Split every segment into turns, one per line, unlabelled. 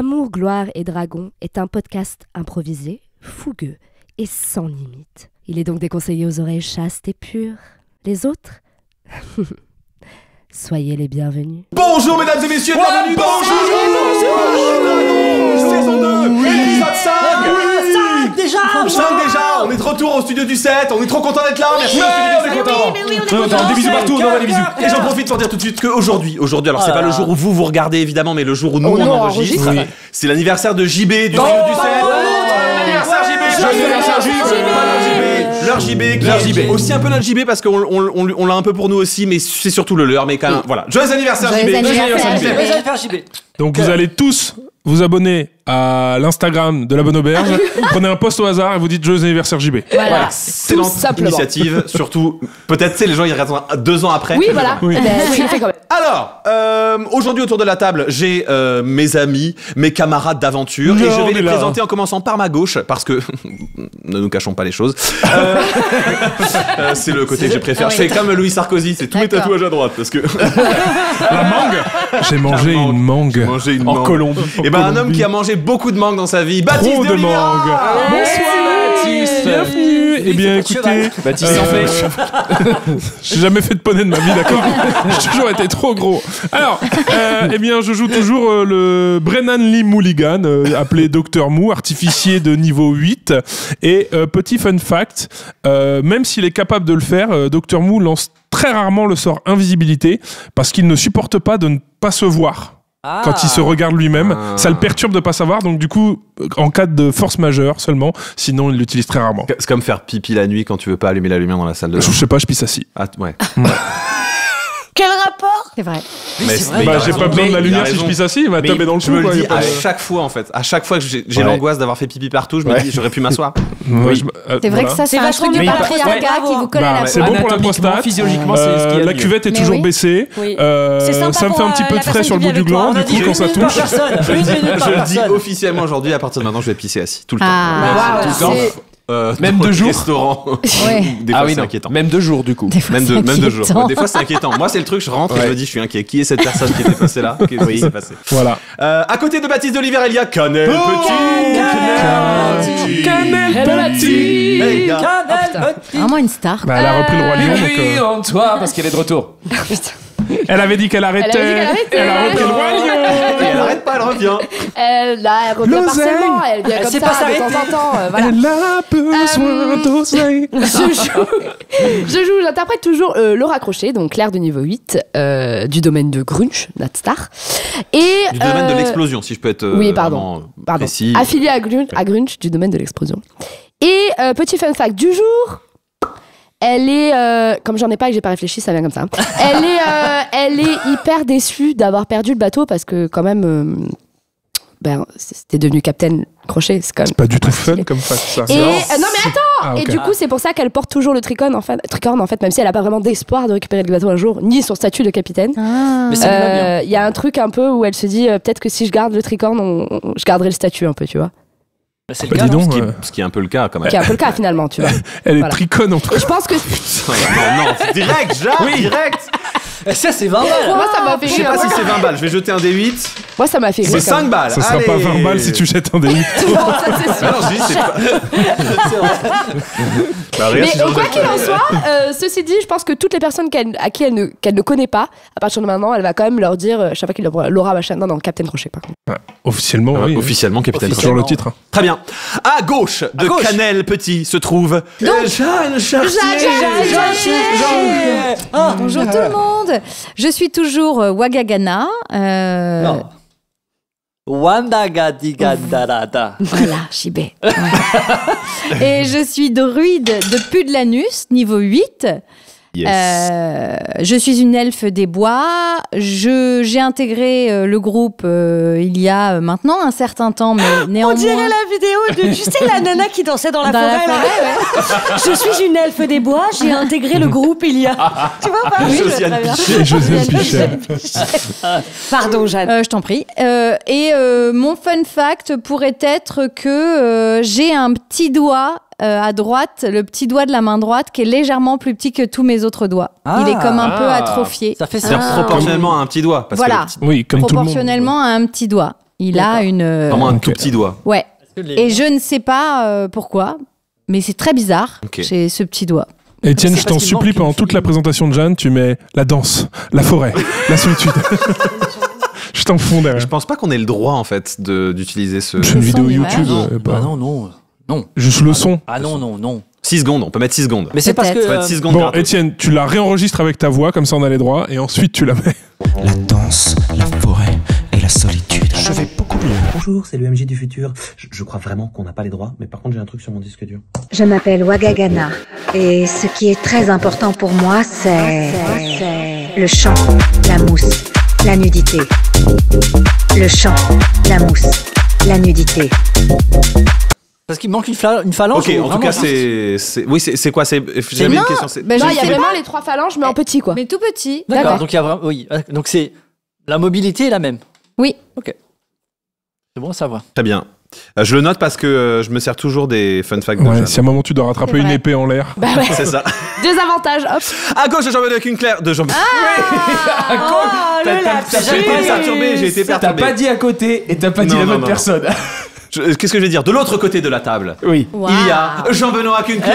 Amour, gloire et dragon est un podcast improvisé, fougueux et sans limite. Il est donc déconseillé aux oreilles chastes et pures. Les autres soyez les bienvenus.
Bonjour mesdames et messieurs, bienvenue dans Saison 2, épisode 5. 5 déjà, on est de retour au studio du 7, on est trop content d'être là, merci. On est content. Des bisous partout, on envoie des bisous. Et j'en profite pour dire tout de suite qu'aujourd'hui, alors c'est pas le jour où vous regardez évidemment, mais le jour où nous on enregistre, c'est l'anniversaire de JB du studio du 7. Leur JB, aussi un peu notre JB parce qu'on l'a un peu pour nous aussi, mais c'est surtout le leur, mais quand même, voilà. Joyeux anniversaire JB.
Donc vous allez tous vous abonner à l'Instagram de la Bonne Auberge, prenez un post au hasard et vous dites joyeux anniversaire JB.
Voilà,
excellente initiative, surtout, peut-être, les gens ils regardent 2 ans après.
Oui, voilà. Oui.
Alors, aujourd'hui autour de la table, j'ai mes amis, mes camarades d'aventure, et je vais les présenter en commençant par ma gauche, parce que, ne nous cachons pas les choses, c'est le côté que je préfère. Je fais comme Louis Sarkozy, c'est tous mes tatouages à droite, parce que...
La mangue. J'ai mangé une mangue en Colombie.
Et ben un homme qui a mangé beaucoup de mangue dans sa vie, Baptiste
Trop de mangue.
Bonsoir Baptiste.
Bienvenue. Eh bien écoutez,
Baptiste en fait.
J'ai jamais fait de poney de ma vie, d'accord. J'ai toujours été trop gros. Alors, eh bien je joue toujours le Brennan Lee Mulligan, appelé Dr Mou, artificier de niveau 8. Et petit fun fact, même s'il est capable de le faire, Dr Mou lance très rarement le sort invisibilité parce qu'il ne supporte pas de ne pas se voir. Quand il se regarde lui-même, ça le perturbe de pas savoir, donc du coup, en cas de force majeure seulement, sinon il l'utilise très rarement.
C'est comme faire pipi la nuit quand tu veux pas allumer la lumière dans la salle de bain.
Je sais pas, je pisse assis.
Ah, ouais.
Quel rapport?
C'est vrai.
Mais
j'ai pas besoin de la lumière si je pisse assis, il m'a tapé dans le
je
cou.
me le dis à chaque fois en fait. À chaque fois que j'ai l'angoisse d'avoir fait pipi partout, je me dis j'aurais pu m'asseoir.
C'est vrai que ça, c'est un truc du patriarcat qui vous colle à la peau.
C'est bon pour la prostate.
Physiologiquement, c'est ce qu'il y a.
La cuvette est toujours baissée. Ça me fait un petit peu de frais sur le bout du gland, du coup, quand ça touche.
Je le dis officiellement aujourd'hui, à partir de maintenant, je vais pisser assis tout le temps.
Même 2 jours.
Restaurant. Des fois, c'est inquiétant.
Même 2 jours, du coup.
Même 2 jours. Des fois, c'est inquiétant. Moi, c'est le truc, je rentre et je me dis, je suis inquiet. Qui est cette personne qui était passée là? Qu'est-ce qui s'est passé?
Voilà.
À côté de Baptiste d'Oliver, il y a Canel Petit.
Canel Petit.
Vraiment une star.
Elle a repris le Roi Lion.
Oui, en toi, parce qu'elle est de retour.
Elle avait dit qu'elle arrêtait. Elle a repris le Roi Lion.
Et elle arrête pas, elle revient.
Elle revient partiellement. Elle vient comme ça de temps en temps. Voilà.
Elle a besoin d'oseille.
J'interprète toujours Laura Crochet, donc Claire de niveau 8, du domaine de Grunch, notre star. Et,
du domaine de l'explosion, si je peux être précis.
Affiliée à Grunch, du domaine de l'explosion. Et petit fun fact du jour... Elle est, comme j'en ai pas et que j'ai pas réfléchi, ça vient comme ça. Elle est hyper déçue d'avoir perdu le bateau parce que quand même, c'était devenu Captain Crochet. C'est quand même
pas du tout fun comme fact, ça.
Et, non mais attends. Et du coup, c'est pour ça qu'elle porte toujours le tricorne en fait, même si elle a pas vraiment d'espoir de récupérer le bateau un jour, ni son statut de capitaine.
Mais c'est
il y a un truc un peu où elle se dit peut-être que si je garde le tricorne, je garderai le statut un peu, tu vois.
C'est le cas,
ce qui est un peu le cas quand même.
Qui est un peu le cas finalement, tu vois.
Elle est triconne en tout cas.
Et je pense que.
non, direct, direct.
Ça, c'est 20 balles.
Moi, ça m'a fait
Je sais pas si c'est 20 balles, je vais jeter un D8.
Moi, ça m'a fait
C'est 5 balles.
Ça sera pas 20 balles si tu jettes un D8.
Non, ça c'est sûr.
Non, je dis, c'est pas.
Mais quoi qu'il en soit, ceci dit, je pense que toutes les personnes qu'elle ne connaît pas, à partir de maintenant, elle va quand même leur dire, chaque fois qu'il leur Laura machin, non, Captain Crochet, par contre.
Officiellement, oui.
Officiellement, Capitaine Crochet.
Toujours le titre.
Très bien. À gauche de Canel Petit se trouve Jeanne Chartier.
Bonjour tout le monde. Je suis toujours Wagagana.
Wandagadigadarada.
Voilà, Chibé. Ouais. Et je suis druide de Pudlanus, niveau 8.
Yes.
Je suis une elfe des bois. J'ai intégré le groupe il y a maintenant un certain temps, mais néanmoins...
On dirait la vidéo de, tu sais, la nana qui dansait dans la forêt.
Ouais.
Je suis une elfe des bois, j'ai intégré le groupe il y a... Tu vois pas?
Oui,
Josiane Pichet.
Josiane Pichet.
Pardon, Jeanne.
Je t'en prie. Mon fun fact pourrait être que j'ai un petit doigt à droite, le petit doigt de la main droite qui est légèrement plus petit que tous mes autres doigts. Il est comme un peu atrophié.
Ça fait
C'est-à-dire proportionnellement à un petit doigt. Parce
Voilà.
que
Oui, comme tout le monde.
Proportionnellement à un petit doigt. Il a une...
Vraiment un tout petit doigt.
Ouais. Et je ne sais pas pourquoi, mais c'est très bizarre. J'ai ce petit doigt.
Étienne, je t'en supplie, pendant toute la présentation de Jeanne, tu mets la danse, la forêt, la solitude. Je t'en fonds derrière.
Je pense pas qu'on ait le droit en fait d'utiliser ce.
C'est une vidéo YouTube.
Non.
Juste le son.
Ah non.
6 secondes, on peut mettre 6 secondes.
Mais c'est parce que.
Ça va être 6 secondes.
Bon, Étienne, tu la réenregistres avec ta voix, comme ça on a les droits, et ensuite tu la mets.
La danse, la forêt et la solitude.
Je vais beaucoup plus loin. Bonjour, c'est le MJ du futur. Je crois vraiment qu'on n'a pas les droits, mais par contre j'ai un truc sur mon disque dur.
Je m'appelle Wagagana et ce qui est très important pour moi, c'est le chant, la mousse, la nudité. Le chant, la mousse, la nudité.
Parce qu'il manque une phalange.
Ok, en tout cas, c'est. Oui, c'est quoi? J'avais une question.
Ben,
Non, il y a vraiment les 3 phalanges, mais en petit, quoi.
Mais tout petit.
D'accord. Donc il y a vraiment. Oui. Donc c'est la mobilité est la même.
Oui.
Ok. C'est bon à savoir.
Très bien. Je le note parce que je me sers toujours des fun facts de
Ouais,
Jeanne.
si à un moment tu dois rattraper une épée en l'air.
Bah ouais.
C'est ça.
Désavantage, hop.
À gauche de Jean-Benoît Claire. De Jean-Benoît. J'ai été
T'as
perturbé.
pas dit à côté et t'as pas dit
Non,
la
non,
bonne
non.
personne.
Qu'est-ce que je vais dire? De l'autre côté de la table,
Oui.
il y a Jean-Benoît Kunkler.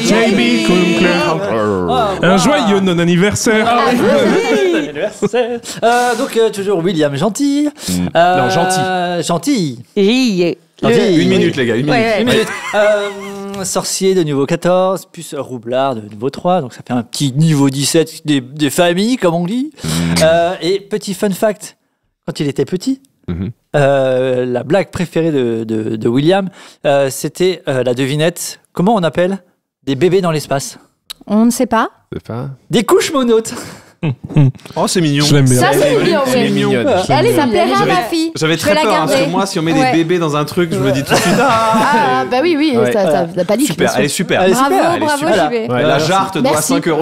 JB Kunkler. Un joyeux non-anniversaire.
Donc toujours William Gentil.
Non,
Gentil.
Et
Une minute, les gars, une minute.
Une minute. Sorcier de niveau 14, plus roublard de niveau 3, donc ça fait un petit niveau 17 des familles, comme on dit. Et petit fun fact, quand il était petit, la blague préférée de William, c'était la devinette, comment on appelle des bébés dans l'espace?
On ne sait pas.
Des couches monotes.
Oh, c'est mignon.
Je l'aime bien.
Ça, c'est mignon,
C'est
ouais.
mignon.
Allez, ça plairait à
J'avais-
ma fille.
J'avais
Je
très
vais la
peur, hein,
garder.
parce que moi, si on met
Ouais.
des bébés dans un truc, je me dis tout de suite,
Ah, bah oui,
Ouais.
ça n'a pas dit.
super, elle est super.
Elle est
Bravo,
super, elle est
bravo,
super.
JB.
Ouais, la jarre te doit
Merci.
5 €.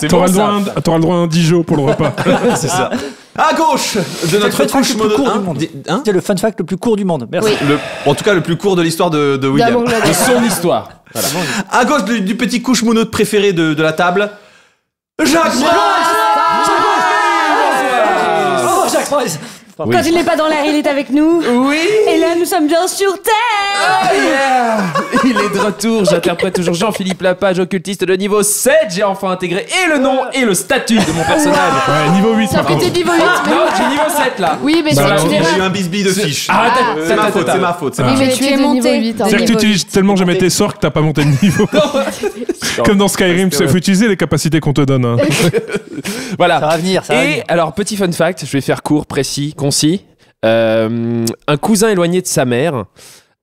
T'auras le droit à un Dijon pour le repas.
C'est ça. À gauche de
C'est
notre
le fun fact
couche
le plus court
monotone.
du monde. C'est le fun fact le plus court du monde. Merci.
En tout cas, le plus court de l'histoire de William.
De son histoire.
À gauche du petit couche monote préféré de la table, Jacques Price.
Oh, Jacques Price.
quand il n'est pas dans l'air, il est avec nous.
Oui.
Et là, nous sommes bien sur Terre.
Il est de retour, j'interprète toujours Jean-Philippe Lapage, occultiste de niveau 7. J'ai enfin intégré et le nom et le statut de mon personnage.
Ouais, niveau 8.
Ça
par
fait
contre.
tes niveau 8.
Non, j'ai niveau 7 là.
Oui, mais
Bah,
tu
Il y
verras.
a eu un bisbille de fiche.
Arrête,
C'est ma faute.
Oui, mais tu es de niveau 8.
C'est-à-dire que tu utilises tellement jamais tes sorts que t'as pas monté de niveau. Comme dans Skyrim, il faut utiliser les capacités qu'on te donne. Hein.
Voilà.
Ça va venir, ça va
Et
venir.
alors, petit fun fact, je vais faire court, précis, concis. Un cousin éloigné de sa mère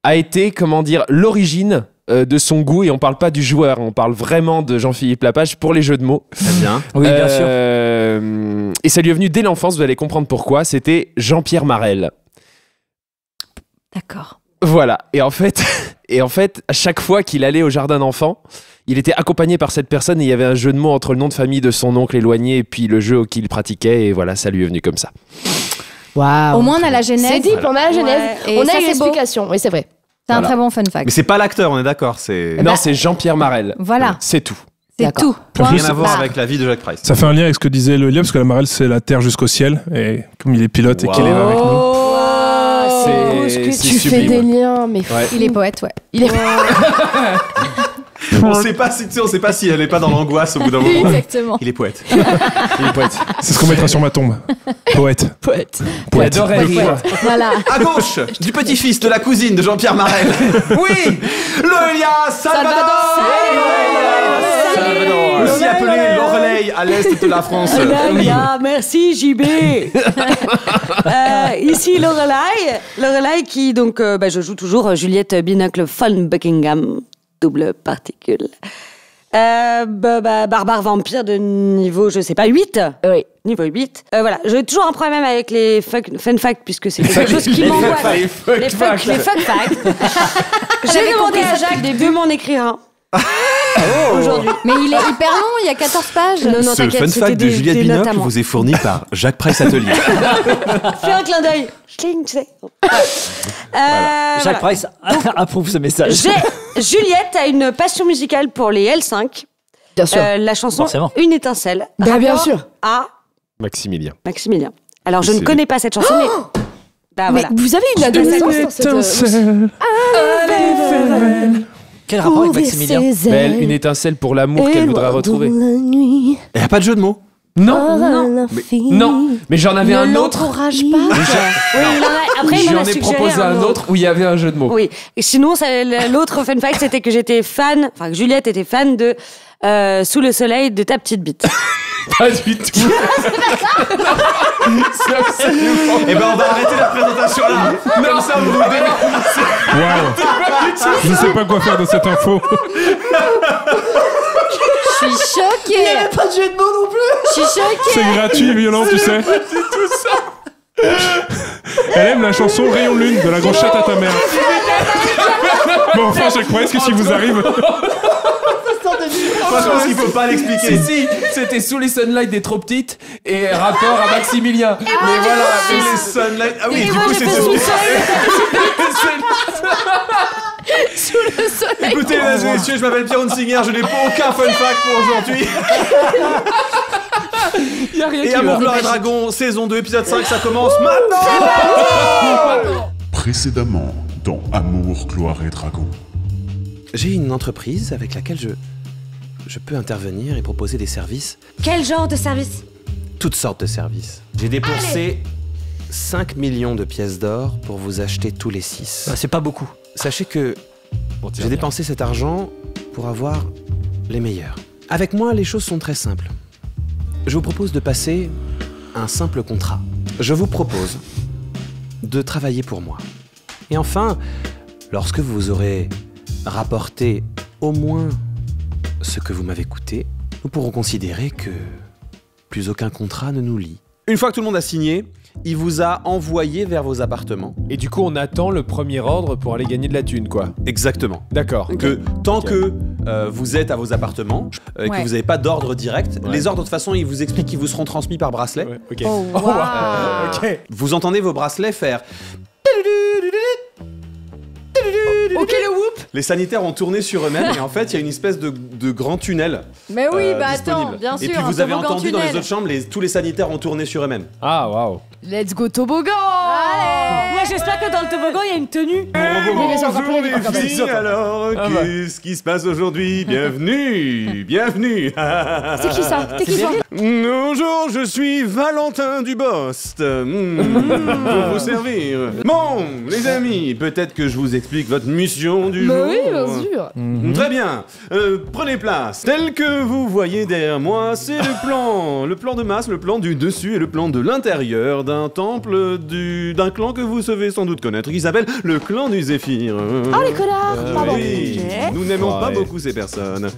a été, comment dire, l'origine de son goût, et on parle pas du joueur, on parle vraiment de Jean-Philippe Lapage pour les jeux de mots.
Très bien.
Oui, bien sûr.
Et ça lui est venu dès l'enfance, vous allez comprendre pourquoi. C'était Jean-Pierre Marel.
D'accord.
Voilà. Et en fait, à chaque fois qu'il allait au jardin d'enfants, il était accompagné par cette personne et il y avait un jeu de mots entre le nom de famille de son oncle éloigné et puis le jeu qu'il pratiquait, et voilà, ça lui est venu comme ça.
Waouh.
Au moins, on a la genèse.
C'est deep, on a la genèse.
Ouais. Et
On
ça,
a une
c'est beau.
explication. Oui, c'est vrai.
C'est un
Voilà.
très bon fun fact.
Mais c'est pas l'acteur, on est d'accord. C'est
Non, c'est Jean-Pierre Marel.
Voilà,
C'est tout.
c'est
D'accord.
tout.
En plus,
rien à voir
barre.
avec la vie de Jacques Price.
Ça fait un lien avec ce que disait le lien, parce que la marelle, c'est la terre jusqu'au ciel. Et comme il est pilote et qu'il est là avec nous.
Oh,
C'est-
que
c'est
tu fais
sublime.
des liens, mais fou.
Il est poète, ouais.
Il est
On sait pas si elle est pas dans l'angoisse au bout d'un moment.
Exactement.
Il est poète.
C'est ce qu'on mettra sur ma tombe. Poète.
poète.
Il adorait rire.
Voilà.
À gauche, du petit-fils de la cousine de Jean-Pierre Marel. Oui, Loelia Salvador. Aussi appelé l'Orelay à l'est de la France.
Là, merci JB. Ici Lorelai qui donc je joue toujours Juliette Binocle von Buckingham, double particule. Barbare vampire de niveau, je sais pas, 8.
Oui.
Niveau 8. Voilà, j'ai toujours un problème avec les fun facts puisque c'est quelque chose qui m'angoisse. Les fun facts. J'ai demandé à Jacques de m'en écrire un. Aujourd'hui.
Mais il est hyper long, il y a 14 pages.
Non,
Ce
t'inquiète,
fun
c'était
fact de
des
Juliette
notes à
Binocle
moi.
vous est fourni par Jacques Price Atelier.
Fais un clin d'œil. Schling, tu sais.
Jacques Price approuve ce message.
Juliette a une passion musicale pour les L5.
Bien sûr.
La chanson
Forcément.
Une étincelle.
Bah, bien
Rapport
sûr.
À
Maximilien.
Maximilien. Alors, je ne connais pas cette chanson, mais... Bah,
Mais
voilà.
vous avez une adolescence dans cette...
Quel rapport avec Maximilien?
Belle, une étincelle pour l'amour qu'elle voudra retrouver.
Il n'y a pas de jeu de mots.
Non, mais j'en avais un autre.
N'encourage pas.
Oui, il en a- après, il m'en
J'en
a
ai
suggéré
proposé un autre où il y avait un jeu de mots.
Oui. Et sinon, l'autre fun fact, c'était que j'étais fan, enfin que Juliette était fan de Sous le soleil de ta petite bite.
Pas du tout. C'est absolument.
Eh ben, on va arrêter la présentation là. Comme ça, vous vous
Waouh. Je sais pas quoi faire de cette info.
Je suis choquée.
Il n'y avait pas de jeu de mots non plus.
Je suis choquée.
C'est gratuit, violent, tu sais. Elle aime la chanson Rayon de Lune de la grosse chatte à ta mère. Bon, enfin, chaque fois, est-ce que si vous arrive.
Moi, je pense qu'il faut pas l'expliquer.
Si, c'était Sous les Sunlight des trop petites et rapport à Maximilien. Mais voilà,
Sous les sunlight. Ah oui,
Et
du
moi,
coup,
j'ai
c'est
fait
sous
Sous le soleil.
Sous le soleil.
Écoutez, mesdames et messieurs, je m'appelle Pierre Hunsinger, je n'ai pas aucun fun fact pour aujourd'hui.
y a rien
Et
qui
Amour,
va.
gloire et dragon, saison 2, épisode 5, ça commence maintenant.
Précédemment, dans Amour, gloire et dragon.
J'ai une entreprise avec laquelle je peux intervenir et proposer des services.
Quel genre de service?
Toutes sortes de services. J'ai dépensé 5 millions de pièces d'or pour vous acheter tous les 6.
Bah, c'est pas beaucoup.
Sachez que j'ai dépensé cet argent pour avoir les meilleurs. Avec moi, les choses sont très simples. Je vous propose de passer un simple contrat. Je vous propose de travailler pour moi. Et enfin, lorsque vous aurez rapporté au moins ce que vous m'avez coûté, nous pourrons considérer que plus aucun contrat ne nous lie. Une fois que tout le monde a signé, il vous a envoyé vers vos appartements.
Et du coup, on attend le premier ordre pour aller gagner de la thune, quoi.
Exactement.
D'accord.
Que tant que vous êtes à vos appartements et que
Ouais.
vous n'avez pas d'ordre direct, les ordres de toute façon, ils vous expliquent qu'ils vous seront transmis par bracelet.
Ouais, ok.
Oh, wow.
Ok.
Vous entendez vos bracelets faire.
Ok, le whoop.
Les sanitaires ont tourné sur eux-mêmes et en fait, il y a une espèce de grand tunnel.
Mais oui, bah
disponible.
attends, bien sûr.
Et puis
un
vous avez
toboggan
entendu dans les
tunnel.
autres chambres, tous les sanitaires ont tourné sur eux-mêmes.
Ah, waouh.
Let's go toboggan.
Moi, j'espère que dans le toboggan, il y a une tenue.
Bonjour les filles, alors qu'est-ce qui se passe aujourd'hui? Bienvenue, bienvenue.
C'est qui ça? T'es qui ça?
Bonjour, je suis Valentin Dubost. Pour vous servir. Bon, les amis, peut-être que je vous explique votre mission du jour.
Bah oui, bien sûr.
Très bien. Prenez place. Tel que vous voyez derrière moi, c'est le plan de masse, le plan du dessus et le plan de l'intérieur d'un temple d'un clan que vous savez sans doute connaître, qui s'appelle le clan du Zéphyr.
Oh les connards. Pardon.
Oui,
Ok.
nous n'aimons pas
Ouais.
beaucoup ces personnes.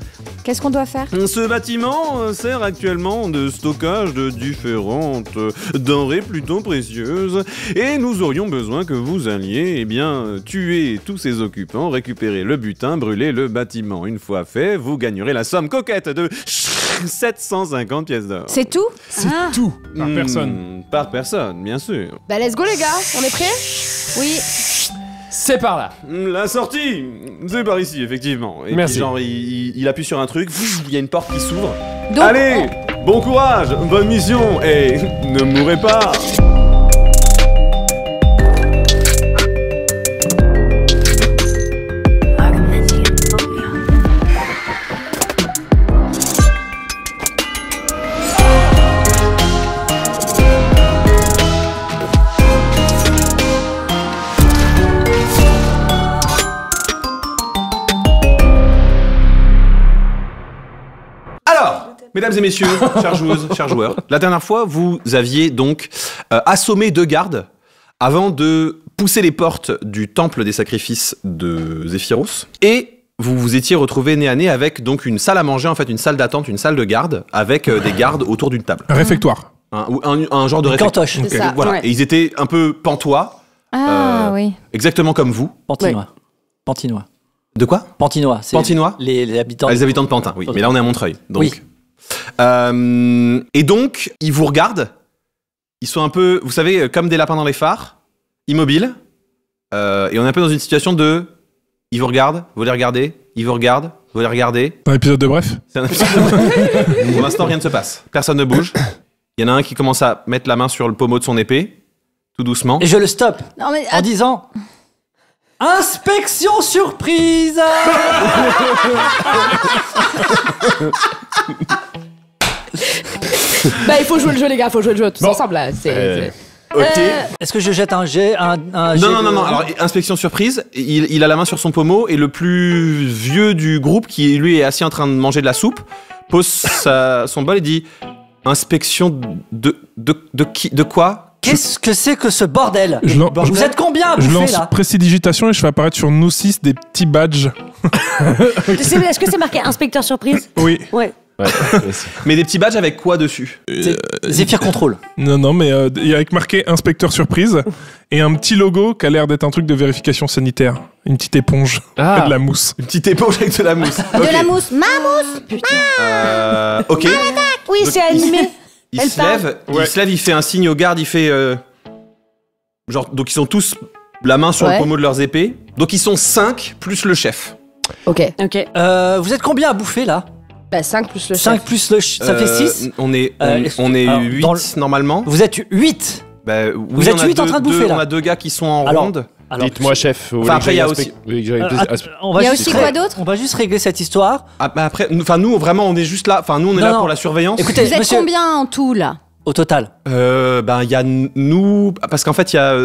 Qu'est-ce qu'on doit faire?
Ce bâtiment sert actuellement de stockage de différentes denrées plutôt précieuses et nous aurions besoin que vous alliez, tuer tous ces occupants, récupérer le butin, brûler le bâtiment. Une fois fait, vous gagnerez la somme coquette de 750 pièces d'or.
C'est tout?
C'est tout. Par personne.
Par personne, bien sûr.
Bah let's go les gars, on est prêts?
Oui.
C'est par là.
La sortie, c'est par ici, effectivement. Et
Merci.
puis genre, il appuie sur un truc, il y a une porte qui s'ouvre.
Donc,
Allez, bon courage, bonne mission, et ne mourrez pas. Alors, mesdames et messieurs, chères joueuses, chers joueurs, la dernière fois, vous aviez donc assommé 2 gardes avant de pousser les portes du temple des sacrifices de Zéphyros. Et vous vous étiez retrouvé nez à nez avec donc une salle à manger, en fait une salle d'attente, une salle de garde, avec des gardes autour d'une table.
Un réfectoire.
Un genre de
Une
réfectoire.
cantoche.
C'est ça.
Voilà.
Ouais.
Et ils étaient un peu pantois,
Ah oui.
exactement comme vous.
Pantinois. Pantinois.
De quoi?
Pantinois. C'est
Pantinois
les habitants.
Les habitants de Pantin, oui.
Ok.
Mais là, on est à Montreuil. Donc.
Oui.
Et donc, ils vous regardent. Ils sont un peu, vous savez, comme des lapins dans les phares, immobiles. Et on est un peu dans une situation de... Ils vous regardent, vous les regardez, ils vous regardent, vous les regardez.
Un épisode de Bref.
C'est un épisode. Pour l'instant, rien ne se passe. Personne ne bouge. Il Il y en a un qui commence à mettre la main sur le pommeau de son épée, tout doucement.
Et je le stoppe
Non, mais
en disant inspection surprise.
Bah, il faut jouer le jeu, les gars, faut jouer le jeu tous ensemble là.
Ok.
Est-ce que je jette un jet
Non. Alors, inspection surprise, il a la main sur son pommeau et le plus vieux du groupe, qui lui est assis en train de manger de la soupe, pose son bol et dit inspection de quoi?
Qu'est-ce que c'est que ce bordel? Vous êtes combien à
Je
bouffer
lance
là?
prestidigitation et je fais apparaître sur nous 6 des petits badges.
Est-ce que c'est marqué inspecteur surprise?
Oui.
Ouais.
Mais des petits badges avec quoi dessus?
Zephyr Control.
Non, mais il y a avec marqué inspecteur surprise et un petit logo qui a l'air d'être un truc de vérification sanitaire. Une petite éponge et de la mousse.
Une petite éponge avec de la mousse.
De la mousse, ma mousse. Putain.
Ok.
Oui, c'est animé.
Il se lève, il fait un signe aux gardes, il fait genre, donc ils sont tous la main sur le pommeau de leurs épées. Donc ils sont 5 plus le chef.
Ok.
Vous êtes combien à bouffer là?
Bah 5 plus le chef.
5 plus le ça fait 6.
On est 8 normalement.
Vous êtes 8.
Bah, oui,
vous êtes 8 en train de bouffer là.
On a 2 gars qui sont en ronde.
Dites-moi, chef.
Enfin, après, il y a aussi.
Il y a aussi quoi d'autre?
On va juste régler cette histoire.
Après, nous, vraiment, on est juste là. Enfin, nous, on est là pour la surveillance.
Écoutez,
vous êtes combien en tout là?
Au total?
Il y a nous, parce qu'en fait il y a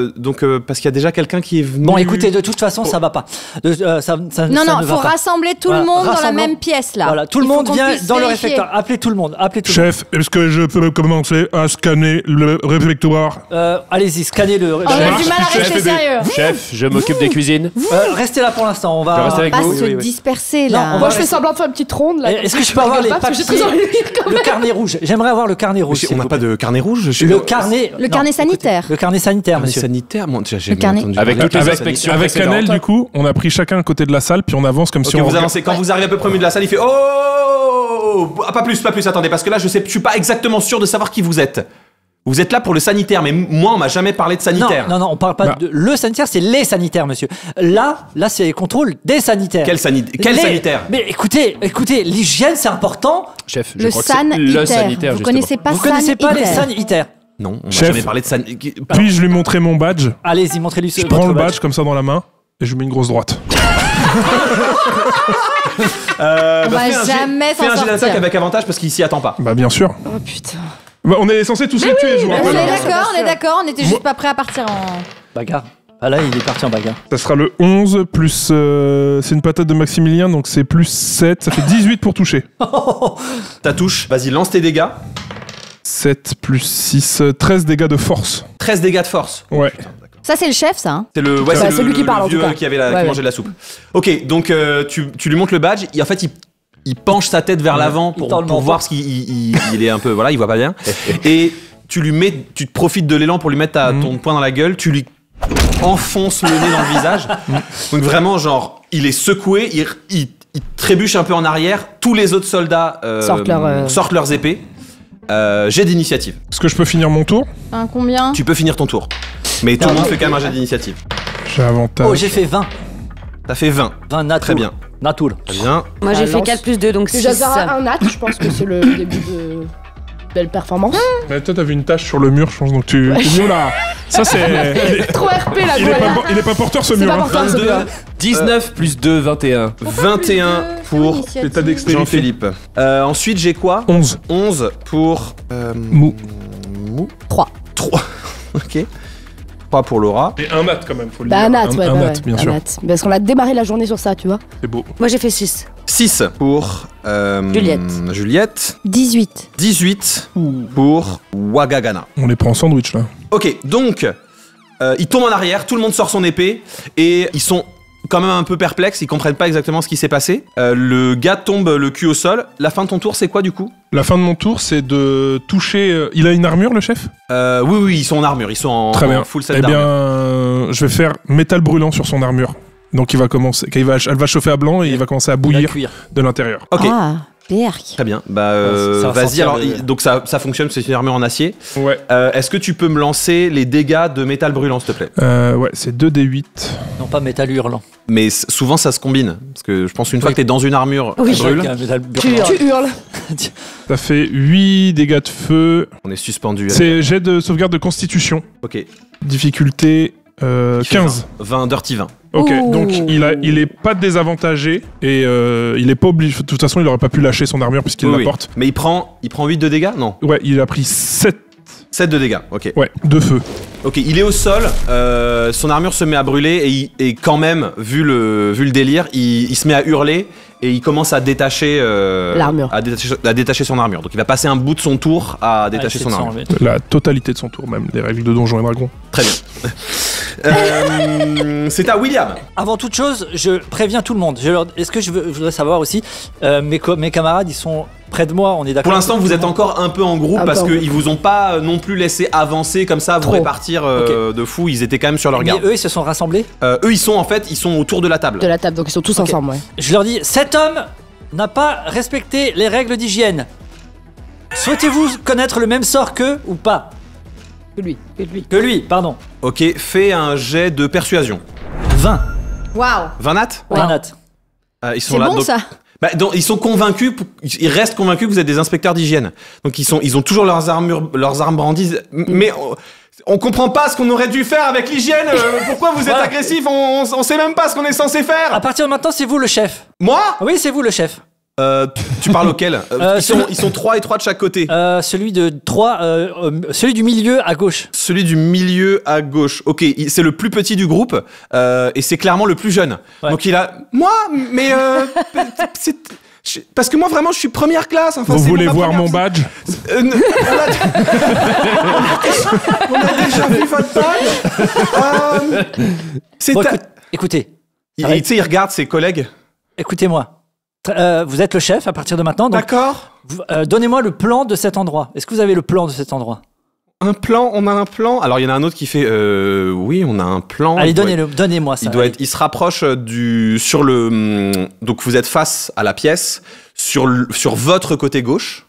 parce qu'il y a déjà quelqu'un qui est venu.
Bon, écoutez, de toute façon, ça va pas.
Non, faut rassembler tout le monde dans la même pièce là.
Voilà, tout le monde vient dans le réfectoire. Appelez tout le monde.
Chef, est-ce que je peux commencer à scanner le réfectoire?
Allez-y, scannez le.
On a du mal à rester sérieux.
Chef, je m'occupe des cuisines.
Restez là pour l'instant. On va
pas se disperser là.
Moi, je fais semblant de faire une petite ronde là.
Est-ce que je peux avoir les papiers? Le carnet rouge. J'aimerais avoir le carnet rouge.
On n'a pas de carnet rouge.
Le carnet.
Le carnet sanitaire.
Le carnet sanitaire, monsieur.
Sanitaire, moi, j'ai
le carnet.
Avec toutes les inspections.
Avec Canel, du coup, on a pris chacun un côté de la salle, puis on avance comme si on.
Vous avancez. Quand vous arrivez à peu près au milieu de la salle, il fait pas plus, attendez, parce que là, je suis pas exactement sûr de savoir qui vous êtes. Vous êtes là pour le sanitaire, mais moi, on m'a jamais parlé de sanitaire.
Non, on parle pas de le sanitaire, c'est les sanitaires, monsieur. Là, c'est les contrôles des sanitaires.
Quel sanitaire?
Mais écoutez, l'hygiène, c'est important.
Chef,
le sanitaire. Vous connaissez pas
les sanitaires?
Non, on m'a
Chef,
jamais parlé de sanitaire.
Puis-je lui montrer mon badge?
Allez-y, montrez-lui ce
Je prends le badge comme ça dans la main et je lui mets une grosse droite.
On va jamais s'en
sortir. Fais un jet d'attaque
sortir.
avec avantage parce qu'il s'y attend pas.
Bah bien sûr.
Oh putain.
Bah, on est censé tous les tuer, je vous rappelle.
On est d'accord, on était juste pas prêts à partir en
bagarre. Ah là, il est parti en bagarre.
Ça sera le 11 plus... c'est une patate de Maximilien, donc c'est plus 7. Ça fait 18 pour toucher.
Ta touche. Vas-y, lance tes dégâts.
7 plus 6, 13 dégâts de force.
13 dégâts de force.
Ouais.
Ça, c'est le chef, ça. Hein.
C'est le,
c'est lui qui parle, en
vieux
tout cas.
qui mangeait de la soupe. Ok, donc tu lui montres le badge. Et en fait, il penche sa tête vers l'avant pour voir ce qu'il est un peu... Voilà, il voit pas bien. Et tu te profites de l'élan pour lui mettre ton poing dans la gueule. Tu lui enfonces le nez dans le visage. Donc vraiment, genre, il est secoué. Il trébuche un peu en arrière. Tous les autres soldats sortent leurs épées. Jet d'initiative.
Est-ce que je peux finir mon tour?
Combien?
Tu peux finir ton tour. Mais tout le monde fait quand même un jet d'initiative.
J'ai avantage.
Oh, j'ai fait 20.
T'as fait 20.
20 natoul.
Très bien.
Natoul.
Très bien.
Moi, j'ai fait 4 plus 2, donc 6.
Déjà un nat, je pense que c'est le début de belle performance.
Mais toi, t'as vu une tache sur le mur, je pense, donc tu es mieux là. Ça, c'est...
Trop RP là,
il est pas porteur ce mur.
Pas porteur,
22.
19 plus 2, 21.
21 pour Jean-Philippe. Ensuite, j'ai quoi?
11.
11 pour...
Mou.
3.
3. Ok. 3 pour Laura.
Et un nat quand même, faut le
dire.
Un
nat,
bien sûr.
Parce qu'on a démarré la journée sur ça, tu vois.
C'est beau.
Moi, j'ai fait 6.
6 pour... Juliette.
18.
18 pour Wagagana.
On les prend en sandwich là.
Ok, donc... ils tombent en arrière, tout le monde sort son épée, et ils sont quand même un peu perplexes, ils comprennent pas exactement ce qui s'est passé. Le gars tombe le cul au sol. La fin de ton tour, c'est quoi du coup?
La fin de mon tour, c'est de toucher... Il a une armure, le chef?
Oui, ils sont en armure, ils sont en,
Très bien.
Full set
Eh
d'armure.
bien, je vais faire métal brûlant sur son armure. Donc il va commencer, elle va chauffer à blanc et il va commencer à bouillir de l'intérieur.
Ok.
Berk.
Très bien. Bah,
Ça va
vas-y.
sortir
Alors,
de-
donc ça fonctionne, c'est une armure en acier.
Ouais.
Est-ce que tu peux me lancer les dégâts de métal brûlant, s'il te plaît?
Ouais, c'est 2d8.
Non, pas métal hurlant.
Mais souvent, ça se combine. Parce que je pense qu'une fois que t'es dans une armure,
Oui.
elle brûle.
Avec un métal
Tu
hurlant.
hurles.
Ça fait 8 dégâts de feu.
On est suspendu.
C'est jet de sauvegarde de constitution.
Ok.
Difficulté
Il fait
15.
20, dirty 20.
Ok,
Ouh.
donc il est pas désavantagé et il est pas obligé. De toute façon, il aurait pas pu lâcher son armure puisqu'il
Oui,
la
oui.
porte.
Mais il prend 8 de dégâts? Non.
Ouais, il a pris 7
7 de dégâts, ok.
ouais, de feu.
Ok, il est au sol, son armure se met à brûler et quand même, vu le délire, il se met à hurler et il commence à détacher
l'armure.
à détacher son armure. Donc il va passer un bout de son tour à détacher son armure.
La totalité de son tour, même, des règles de Donjons et Dragons.
Très bien. C'est à William.
Avant toute chose, je préviens tout le monde. Est-ce que je voudrais savoir aussi, mes camarades, ils sont près de moi, on est d'accord?
Pour l'instant, vous êtes encore un peu en groupe parce qu'ils vous ont pas non plus laissé avancer comme ça, vous répartir de fou. Ils étaient quand même sur leur garde.
Mais eux, ils se sont rassemblés?
Eux, ils sont autour de la table.
De la table, donc ils sont tous ensemble, ouais.
Je leur dis, cet homme n'a pas respecté les règles d'hygiène. Souhaitez-vous connaître le même sort qu'eux ou pas? Que lui, pardon.
Ok, fais un jet de persuasion.
20.
Waouh.
20 nat?
20 nat.
Ils sont
C'est
là.
bon
donc,
ça.
bah, donc, ils sont convaincus, ils restent convaincus que vous êtes des inspecteurs d'hygiène. Donc ils ont toujours leurs armes brandies. Mais on comprend pas ce qu'on aurait dû faire avec l'hygiène. Pourquoi vous êtes
Voilà.
agressif? On sait même pas ce qu'on est censé faire.
À partir de maintenant, c'est vous le chef.
Moi?
Oui, c'est vous le chef.
Tu parles auquel? Ils sont 3 et 3 de chaque côté.
Celui de 3, celui du milieu à gauche.
Celui du milieu à gauche. Ok, c'est le plus petit du groupe et c'est clairement le plus jeune.
Ouais.
Donc il a... Moi? Mais... parce que moi vraiment je suis première classe. Enfin,
Vous
c'est
voulez
ma
voir
première-
mon badge?
On a déjà vu votre badge. C'est
Bon,
ta-
écoutez,
Tu sais, il regarde ses collègues.
écoutez-moi. Vous êtes le chef à partir de maintenant. Donc,
D'accord.
donnez-moi le plan de cet endroit. Est-ce que vous avez le plan de cet endroit?
Un plan, on a un plan. Alors il y en a un autre qui fait oui, on a un plan.
Allez,
Il doit
donnez-moi ça.
il se rapproche sur le. Donc vous êtes face à la pièce, sur votre côté gauche,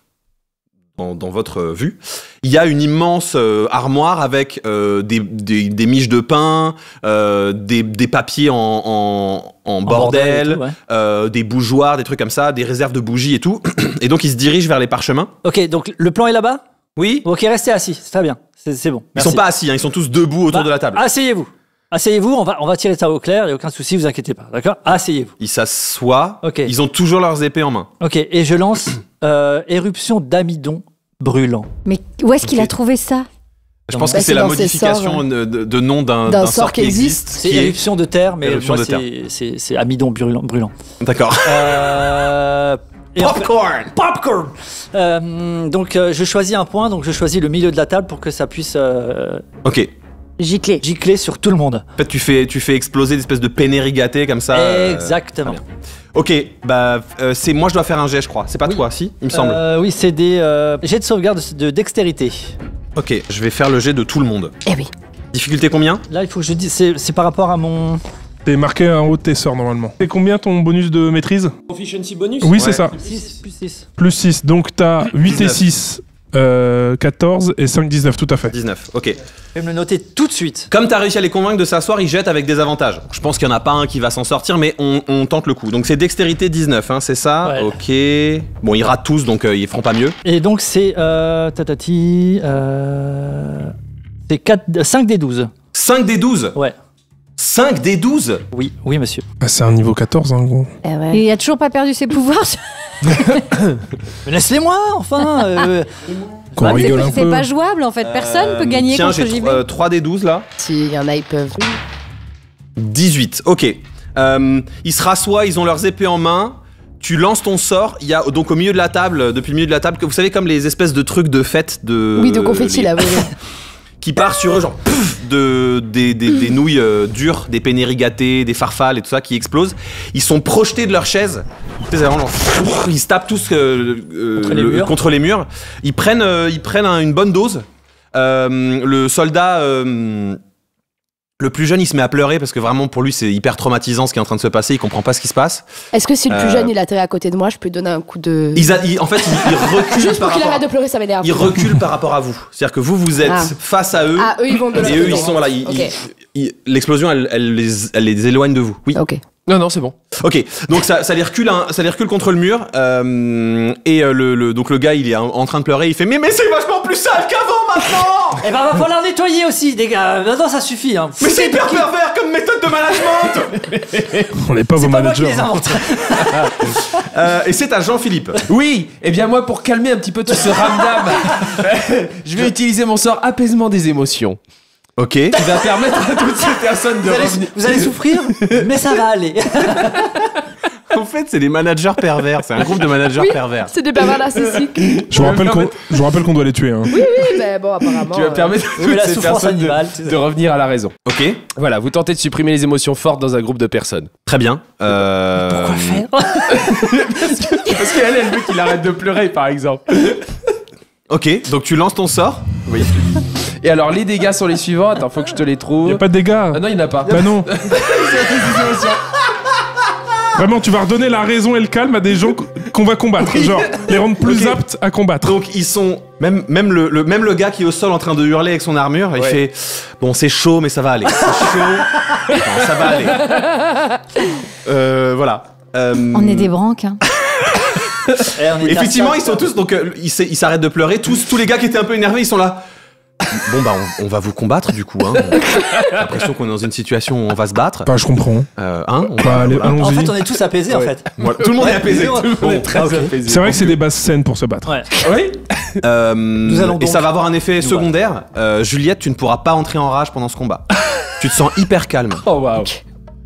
dans votre vue. Il y a une immense armoire avec des miches de pain, des papiers en bordel,
et tout, ouais.
des bougeoirs, des trucs comme ça, des réserves de bougies et tout. Et donc il se dirige vers les parchemins.
Ok, donc le plan est là-bas?
Oui.
Ok, restez assis, c'est très bien. C'est bon.
Ils
Merci.
sont pas assis, hein, ils sont tous debout autour de la table.
Asseyez-vous. Asseyez-vous, on va tirer ça au clair, il n'y a aucun souci, vous inquiétez pas, d'accord? Asseyez-vous.
Ils s'assoient,
Ok.
ils ont toujours leurs épées en main.
Ok, et je lance éruption d'amidon brûlant.
Mais où est-ce qu'il a trouvé ça?
Je pense
Bah,
que
c'est
c'est la
dans ses
modification
sorts,
de nom d'un
D'un sort qui existe.
C'est
qui est-
éruption de terre, mais
Éruption
moi
de terre.
c'est amidon brûlant.
D'accord.
Et en fait-
Popcorn.
Popcorn. Donc je choisis un point, donc je choisis le milieu de la table pour que ça puisse
Ok.
gicler sur tout le monde.
En fait, tu fais exploser des espèces de pénéri gâtés comme ça.
Exactement.
très bien. Ok, bah c'est moi je dois faire un jet, je crois. C'est pas toi, si, il me semble.
Oui, c'est des jets de sauvegarde de dextérité.
Ok, je vais faire le jet de tout le monde.
Eh oui.
Difficulté combien?
Là, il faut que je dise, c'est par rapport à mon.
T'es marqué en haut de tes sorts normalement. C'est combien ton bonus de maîtrise?
Proficiency bonus?
Oui,
Ouais.
c'est ça.
6 plus 6.
Plus 6. Donc t'as 8 et
19.
6, 14 et 5, 19, tout à fait.
19, ok.
Je vais me le noter tout de suite.
Comme t'as réussi à les convaincre de s'asseoir, ils jettent avec des avantages. Je pense qu'il y en a pas un qui va s'en sortir, mais on tente le coup. Donc c'est dextérité 19, hein, c'est ça?
Ouais.
Ok. Bon, ils ratent tous, donc ils feront pas mieux.
Et donc c'est c'est 5 des 12.
5 des 12?
Ouais.
5 des 12?
Oui, oui, monsieur.
Ah, c'est un niveau 14 en gros.
Eh
Et
ouais.
il a toujours pas perdu ses pouvoirs.
Mais laissez-moi, enfin.
Qu'on
Bah,
rigole un
c'est
peu.
pas jouable en fait. Personne peut gagner
Tiens,
contre
j'ai
JB.
3 des 12 là.
S'il y en a, ils peuvent.
18, ok. Ils se rassoient, ils ont leurs épées en main. Tu lances ton sort. Il y a donc au milieu de la table, depuis le milieu de la table, que vous savez comme les espèces de trucs de fête de.
Oui, de confetti
les-
là, oui. oui.
Qui part sur eux, genre pouf, des nouilles dures, des pénéri gâtés, des farfales et tout ça qui explosent. Ils sont projetés de leur chaise. Tu sais, c'est vraiment genre, ils se tapent tous contre les murs. Ils prennent une bonne dose. Le soldat Le plus jeune, il se met à pleurer parce que vraiment pour lui c'est hyper traumatisant ce qui est en train de se passer, il comprend pas ce qui se passe.
Est-ce que si le plus jeune il atterrit à côté de moi, je peux lui donner un coup de...
En fait, il recule
juste
par
pour qu'il
rapport
arrête de pleurer, ça m'énerve.
Il recule par rapport à vous. C'est-à-dire que vous êtes face à eux.
Ah, eux ils vont de
et eux ils sont voilà, l'explosion elle les éloigne de vous. Oui.
OK.
Non, c'est bon.
Ok, donc ça les recule, ça les recule contre le mur. Donc le gars, il est en train de pleurer. Il fait mais c'est vachement plus sale qu'avant maintenant.
Eh ben va falloir nettoyer aussi, les gars. Maintenant ça suffit. Hein.
Mais c'est hyper pervers comme méthode de management.
On n'est pas vos managers.
Et c'est à Jean-Philippe.
Oui. Eh bien moi, pour calmer un petit peu tout ce ramdam, je vais utiliser mon sort apaisement des émotions.
Ok.
Qui va permettre à toutes ces personnes de revenir.
Vous allez souffrir, mais ça va aller.
En fait, c'est des managers pervers. C'est un groupe de managers pervers.
C'est des pervers narcissiques.
Je vous rappelle qu'on doit les tuer. Hein.
Oui, mais bon, apparemment...
Tu vas permettre à toutes ces personnes de revenir à la raison.
Ok.
Voilà, vous tentez de supprimer les émotions fortes dans un groupe de personnes.
Très bien.
Pourquoi faire
Parce qu'elle veut qu'il arrête de pleurer, par exemple.
Ok, donc tu lances ton sort.
Oui. Et alors, les dégâts sont les suivants. Attends, faut que je te les trouve.
Y a pas de dégâts.
Ah non, il n'y en a pas.
Bah non. Vraiment, tu vas redonner la raison et le calme à des gens qu'on va combattre. Genre, les rendre plus aptes à combattre.
Donc ils sont... Même le gars qui est au sol en train de hurler avec son armure, il fait... Bon, c'est chaud, mais ça va aller. C'est chaud. Non, ça va aller. Voilà.
On est des branques, hein.
Effectivement, ils sont tous... Donc, ils s'arrêtent de pleurer. Tous les gars qui étaient un peu énervés, ils sont là... Bon bah on va vous combattre du coup. Hein. J'ai l'impression qu'on est dans une situation où on va se battre.
Bah je comprends.
Allons-y.
En fait on est tous apaisés en fait.
Voilà. Tout le monde est apaisé.
C'est vrai que c'est des basses scènes pour se battre.
Ouais.
Oui.
Nous allons donc...
Et ça va avoir un effet secondaire. Juliette, tu ne pourras pas entrer en rage pendant ce combat. Tu te sens hyper calme.
Oh waouh.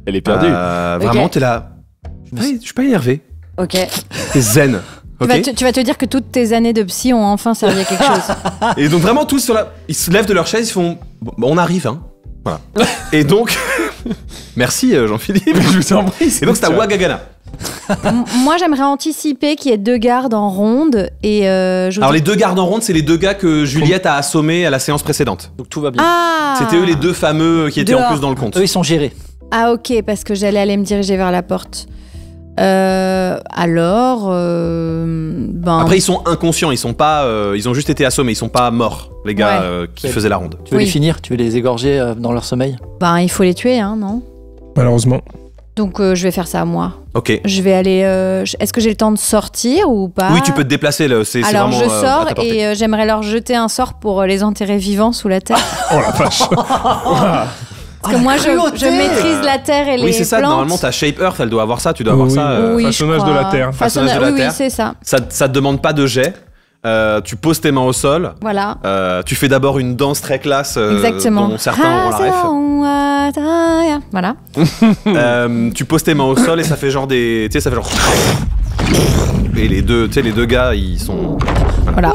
Elle est perdue.
Vraiment t'es là. Je suis pas énervé.
Ok.
T'es zen. Okay.
Tu vas te dire que toutes tes années de psy ont enfin servi à quelque chose.
Et donc vraiment tous ils se lèvent de leur chaise, ils font bon, on arrive hein. Voilà. Et donc merci Jean-Philippe.
Je vous en prie.
Et donc c'est à Wagagana.
Moi j'aimerais anticiper qu'il y ait 2 gardes en ronde et
alors les 2 gardes en ronde, c'est les 2 gars que Juliette a assommés à la séance précédente.
Donc tout va bien.
Ah.
C'était eux les 2 fameux qui étaient en plus dans le compte.
Eux ils sont gérés.
Ah ok, parce que j'allais aller me diriger vers la porte.
Après ils sont inconscients, ils sont pas, ils ont juste été assommés, ils sont pas morts les gars qui faisaient la ronde.
Tu veux les finir? Tu veux les égorger dans leur sommeil?
Il faut les tuer hein, non?
Malheureusement.
Donc je vais faire ça à moi.
Ok.
Je vais aller. Est-ce que j'ai le temps de sortir ou pas?
Oui, tu peux te déplacer. C'est
alors
vraiment,
je sors et j'aimerais leur jeter un sort pour les enterrer vivants sous la terre.
Oh la vache.
Parce que moi, je maîtrise la terre et les plantes.
Oui, c'est ça. Normalement, ta Shape Earth, elle doit avoir ça. Tu dois avoir ça.
Oui,
façonnage de la terre.
Façonnage de la terre. Oui, c'est ça.
Ça te demande pas de jet. Tu poses tes mains au sol.
Voilà.
Tu fais d'abord une danse très classe.
Exactement.
Dont certains auront la ref.
Voilà.
Tu poses tes mains au sol et ça fait genre des. Tu sais, ça fait genre. Et les deux gars, ils sont.
Voilà.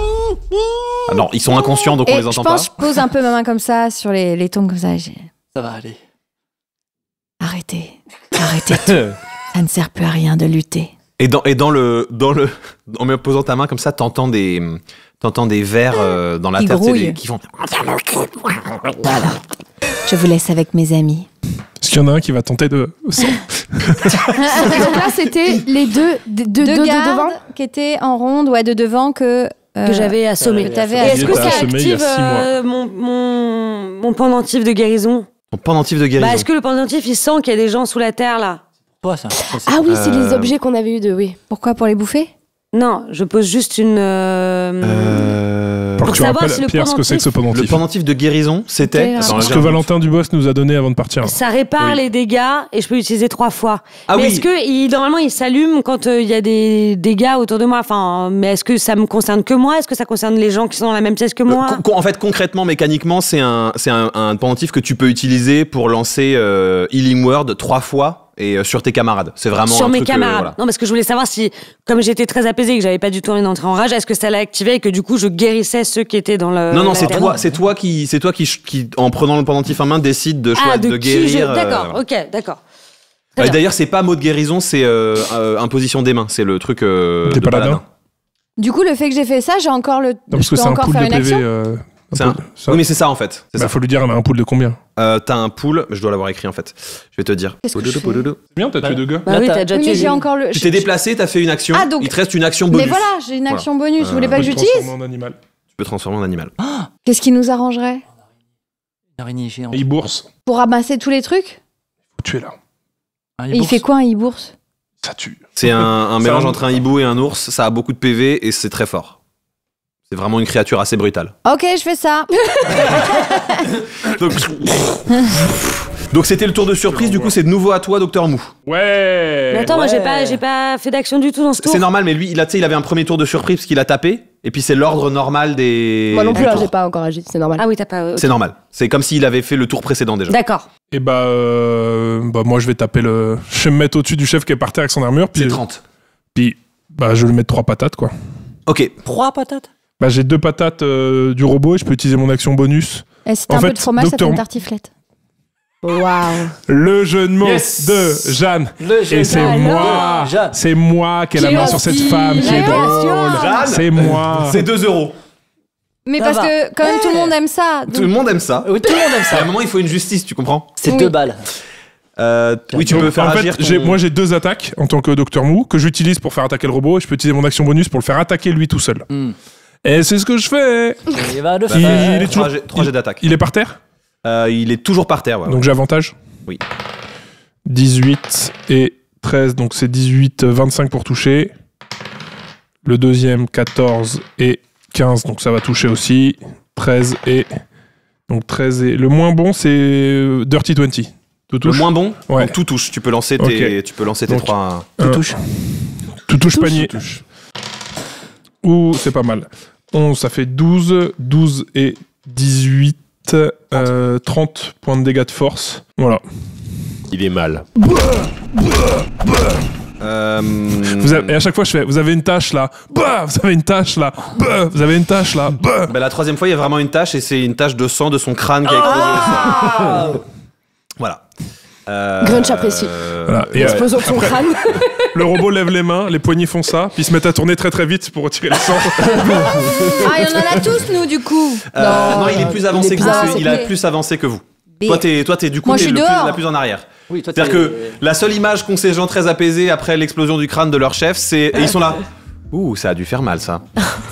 Ah non, ils sont inconscients donc on les entend pas.
Je pose un peu ma main comme ça sur les tombes comme ça.
Ça va aller.
Arrêtez tout. Ça ne sert plus à rien de lutter.
Et en me posant ta main comme ça, t'entends des vers dans la terre qui font.
Voilà. Je vous laisse avec mes amis.
Est-ce qu'il y en a un qui va tenter de.
Donc là, c'était les deux
gardes
devant
qui étaient en ronde, de devant que
j'avais assommé.
Que t'avais
Est-ce que ça active mon pendentif de guérison?
Ton pendentif de guérison.
Est-ce que le pendentif il sent qu'il y a des gens sous la terre là?
Ah oui, c'est les objets qu'on avait eu oui.
Pourquoi? Pour les bouffer?
Non, je pose juste une.
Pour que tu rappelles, Pierre, ce que c'est que ce pendentif.
Le pendentif de guérison, c'était.
Ce que Valentin Dubos nous a donné avant de partir.
Ça répare les dégâts et je peux l'utiliser 3 fois.
Ah
mais
oui.
est-ce que normalement il s'allume quand il y a des dégâts autour de moi? Enfin, mais est-ce que ça me concerne que moi? Est-ce que ça concerne les gens qui sont dans la même pièce que moi?
En fait, concrètement, mécaniquement, c'est un pendentif que tu peux utiliser pour lancer Healing Word 3 fois. Et sur tes camarades, c'est vraiment
sur
un
mes
truc,
camarades.
Voilà.
Non, parce que je voulais savoir si, comme j'étais très apaisée et que j'avais pas du tout envie d'entrer en rage, est-ce que ça l'a activé et que du coup je guérissais ceux qui étaient dans le.
Non, c'est toi qui, en prenant le pendentif en main, décide de guérir.
D'accord, ok, d'accord.
D'ailleurs, c'est pas mot de guérison, c'est imposition des mains. C'est le truc.
T'es
de
paladin.
Du coup, le fait que j'ai fait ça, j'ai encore le.
Non, parce que c'est un pool de PV.
Oui, mais c'est ça en fait.
Bah, faut lui dire, on a un pool de combien?
T'as un pool, je dois l'avoir écrit en fait. Je vais te dire.
Qu'est-ce que je fais
C'est bien, t'as tué 2 gars.
Bah oui, t'as déjà
Oui,
tué.
mais j'ai encore le.
Tu t'es déplacé, t'as fait une action.
Ah, donc-
Il te reste une action bonus.
Mais voilà, j'ai une action bonus. Vous voulez pas
On
que
peut te
j'utilise
transformer en animal.
Tu peux transformer en animal.
Qu'est-ce qui nous arrangerait
Une araignée géante.
Et il bourse.
pour ramasser tous les trucs?
Faut tuer là.
Et il fait quoi un e-bourse?
Ça tue.
C'est un mélange
un-
entre un hibou et un ours. Ça a beaucoup de PV et c'est très fort. C'est vraiment une créature assez brutale.
Ok, je fais ça.
Donc c'était le tour de surprise. Du coup, c'est de nouveau à toi, Docteur Mou.
Ouais.
Mais attends, moi
Ouais.
j'ai pas fait d'action du tout dans ce tour.
C'est normal, mais lui, il avait un premier tour de surprise parce qu'il a tapé. Et puis c'est l'ordre normal des.
Moi non plus,
du
hein,
tour.
j'ai pas encore agi, c'est normal.
Ah oui, t'as pas.
C'est normal. C'est comme s'il avait fait le tour précédent déjà.
D'accord.
Et bah, moi je vais taper le. Je vais me mettre au-dessus du chef qui est par terre avec son armure. Puis,
C'est 30.
Puis, bah, je vais lui mettre 3 patates quoi.
Ok.
3 patates.
Bah, j'ai 2 patates du robot et je peux utiliser mon action bonus.
Et si t'as
En
un peu
fait,
de fromage, ça fait
Docteur-
une tartiflette.
Waouh.
Le jeu de mots
Yes.
de Jeanne.
Le jeu
Et c'est
de mots
moi.
de Jeanne.
C'est moi qui ai la main sur cette femme qui est drôle.
Jeanne,
C'est moi.
c'est 2 €.
Mais
Ça
parce
va.
que quand même tout le monde aime ça.
Tout le monde aime ça.
Oui, tout le monde aime
À un
ça.
moment, il faut une justice, tu comprends?
C'est
Oui.
2 balles.
Oui, tu
Donc,
peux faire
en fait,
agir. ton-
moi j'ai 2 attaques en tant que Docteur Mou que j'utilise pour faire attaquer le robot et je peux utiliser mon action bonus pour le faire attaquer lui tout seul.
Hmm.
Et c'est ce que je fais.
Il va le
Il
faire.
est toujours-
3 jets d'attaque.
Il est par terre,
Il est toujours par terre. Ouais,
donc j'ai avantage.
Oui.
18 et 13, donc c'est 18, 25 pour toucher. Le deuxième, 14 et 15, donc ça va toucher aussi. 13 et... Donc 13 et... Le moins bon, c'est Dirty 20. Tout
Le
touche.
moins bon,
Ouais.
donc tout touche. Tu peux lancer
Ok.
tes
Donc,
3.
Tout touche. Tout touche panier. Ouh, c'est pas mal. 11, ça fait 12. 12 et 18. 30 points de dégâts de force. Voilà.
Il est mal.
Et à chaque fois, je fais, vous avez une tâche là. Bah, vous avez une tâche là. Bah, vous avez une tâche là. Bah.
La troisième fois, il y a vraiment une tache et c'est une tache de sang de son crâne qui a explosé au sol. Voilà.
Grunch apprécie.
Voilà. Et,
L'explosion de son crâne.
le robot lève les mains, les poignets font ça, puis ils se mettent à tourner très très vite pour retirer le sang.
Ah, il y en a tous nous du coup.
Non, il est plus avancé que vous.
avancé.
Il a plus avancé que vous.
B.
Toi, t'es du coup
Moi, je suis dehors.
la plus en arrière.
Oui, toi,
C'est-à-dire que la seule image qu'ont ces gens très apaisés après l'explosion du crâne de leur chef, c'est. Et ils sont là. Ouh, ça a dû faire mal ça.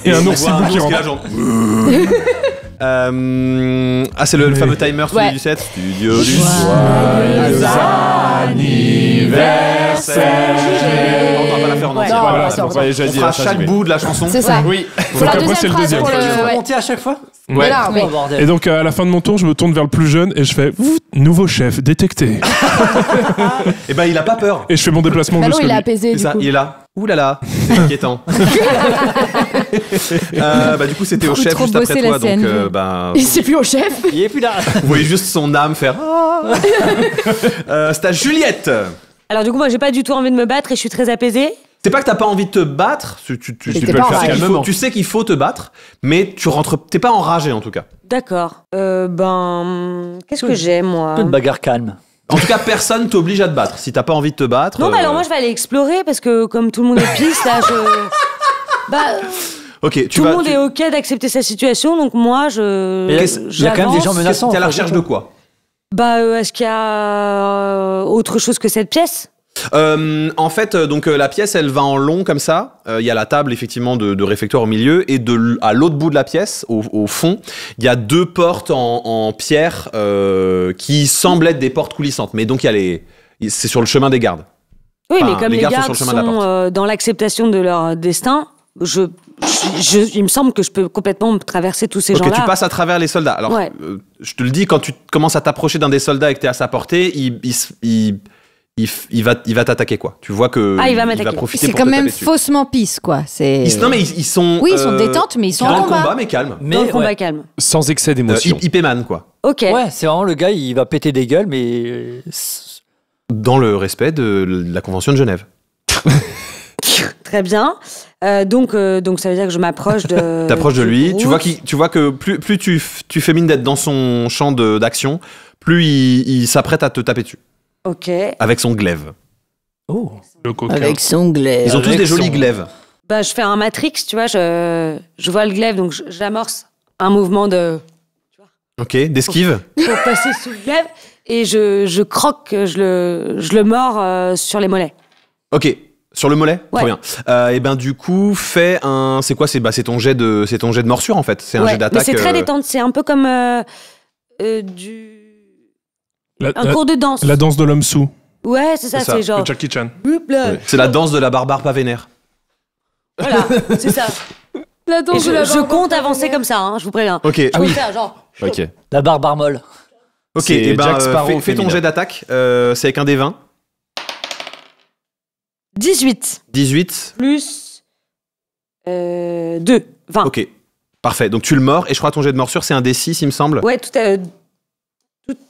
Et un
on
ours
voit
hibou qui
ours
rentre.
là, genre. Ah, c'est le fameux timer studio
Ouais.
du 7. Studio du anniversaire. On va pas la faire en entier.
Non,
Voilà,
attends,
c'est bon.
j'ai
On
dit
fera
la phrase,
chaque
mais-
bout de la chanson.
C'est ça.
Oui.
Faut la
après,
deuxième
c'est le
phrase
deuxième.
pour le.
Tu vas
ouais.
monter à chaque fois.
Ouais.
Là, oui.
Oh, bordel.
Et donc à la fin de mon tour, je me tourne vers le plus jeune et je fais nouveau chef détecté.
Et ben, il a pas peur.
Et je fais mon déplacement
Bah non,
jusque
il est
lui.
apaisé
C'est
du
ça,
coup.
il est là. Ouh là là, c'est inquiétant. Du coup, c'était au
Beaucoup
chef
trop
juste après
bossé
toi,
la
donc
scène.
Il sait plus au chef.
Il est plus là.
vous voyez juste son âme faire. C'est à Juliette.
Alors du coup, moi j'ai pas du tout envie de me battre et je suis très apaisée.
C'est pas que t'as pas envie de te battre, tu
t'es
peux
pas
le faire
enragé.
calmement. Tu sais qu'il faut te battre, mais tu rentres, t'es pas enragé en tout cas.
D'accord. Qu'est-ce que j'ai moi
Une bagarre calme.
En tout cas, personne t'oblige à te battre. Si t'as pas envie de te battre.
Non, bah alors moi je vais aller explorer parce que comme tout le monde est pisse là,
Ok, tu
tout
vas.
le monde est ok d'accepter sa situation, donc moi je.
Mais il y a quand même des gens menaçants.
T'es à la
en
recherche
fait.
de quoi?
Est-ce qu'il y a autre chose que cette pièce?
En fait, donc la pièce, elle va en long comme ça. Il y a la table effectivement de réfectoire au milieu et à l'autre bout de la pièce, au fond, il y a 2 portes en pierre qui semblent être des portes coulissantes. Mais donc c'est sur le chemin des gardes.
Oui,
Enfin,
mais comme les
gardes
gardes
sont sur le chemin de la
sont dans l'acceptation de leur destin, il me semble que je peux complètement traverser tous ces
Ok,
gens-là.
tu passes à travers les soldats. Alors,
Ouais.
je te le dis, quand tu commences à t'approcher d'un des soldats et que t'es à sa portée, il va t'attaquer quoi. Tu vois que
Ah, il va m'attaquer.
profiter
C'est
pour
quand
te
même
taper dessus.
faussement pisse quoi.
Non mais ils sont.
Oui, ils sont détentes, mais ils sont
dans
en
le combat, mais calme.
Dans le combat calme.
Sans excès d'émotion.
IP man quoi.
Ok.
Ouais, c'est vraiment le gars, il va péter des gueules, mais.
Dans le respect de la convention de Genève.
Très bien. Donc ça veut dire que je m'approche de.
T'approches de lui.
du
Tu vois que plus tu fais mine d'être dans son champ d'action, plus il s'apprête à te taper dessus
Ok.
avec son glaive.
Oh.
Le coquin.
Avec son glaive.
Ils ont tous
Avec
des jolis
son-
glaives.
Bah, je fais un Matrix, tu vois, je vois le glaive, donc j'amorce un mouvement de...
Ok, d'esquive.
Pour passer sous le glaive. Et je croque, je le mords sur les mollets.
Ok, sur le mollet.
Ouais.
Très bien. Et ben du coup, fais un. C'est quoi? C'est ton jet de morsure en fait. C'est un jet d'attaque.
Mais c'est très détente. C'est un peu comme un cours de danse.
La danse de l'homme sous.
Ouais, c'est ça. C'est genre.
De Jackie Chan.
Ouais. C'est la danse de la barbare pas vénère.
Voilà, c'est ça.
La danse de la
je compte avancer comme ça, hein, je vous préviens.
Ok.
Je compte faire genre.
Ok.
La barbare molle.
Ok.
C'est
Et ben
Jack Sparrow
fais ton
féminin.
jet d'attaque. C'est avec un D20.
18
18.
plus 2. 20.
Ok. Parfait. Donc tu le mords et je crois que ton jet de morsure c'est un D6 il me semble.
Ouais, tout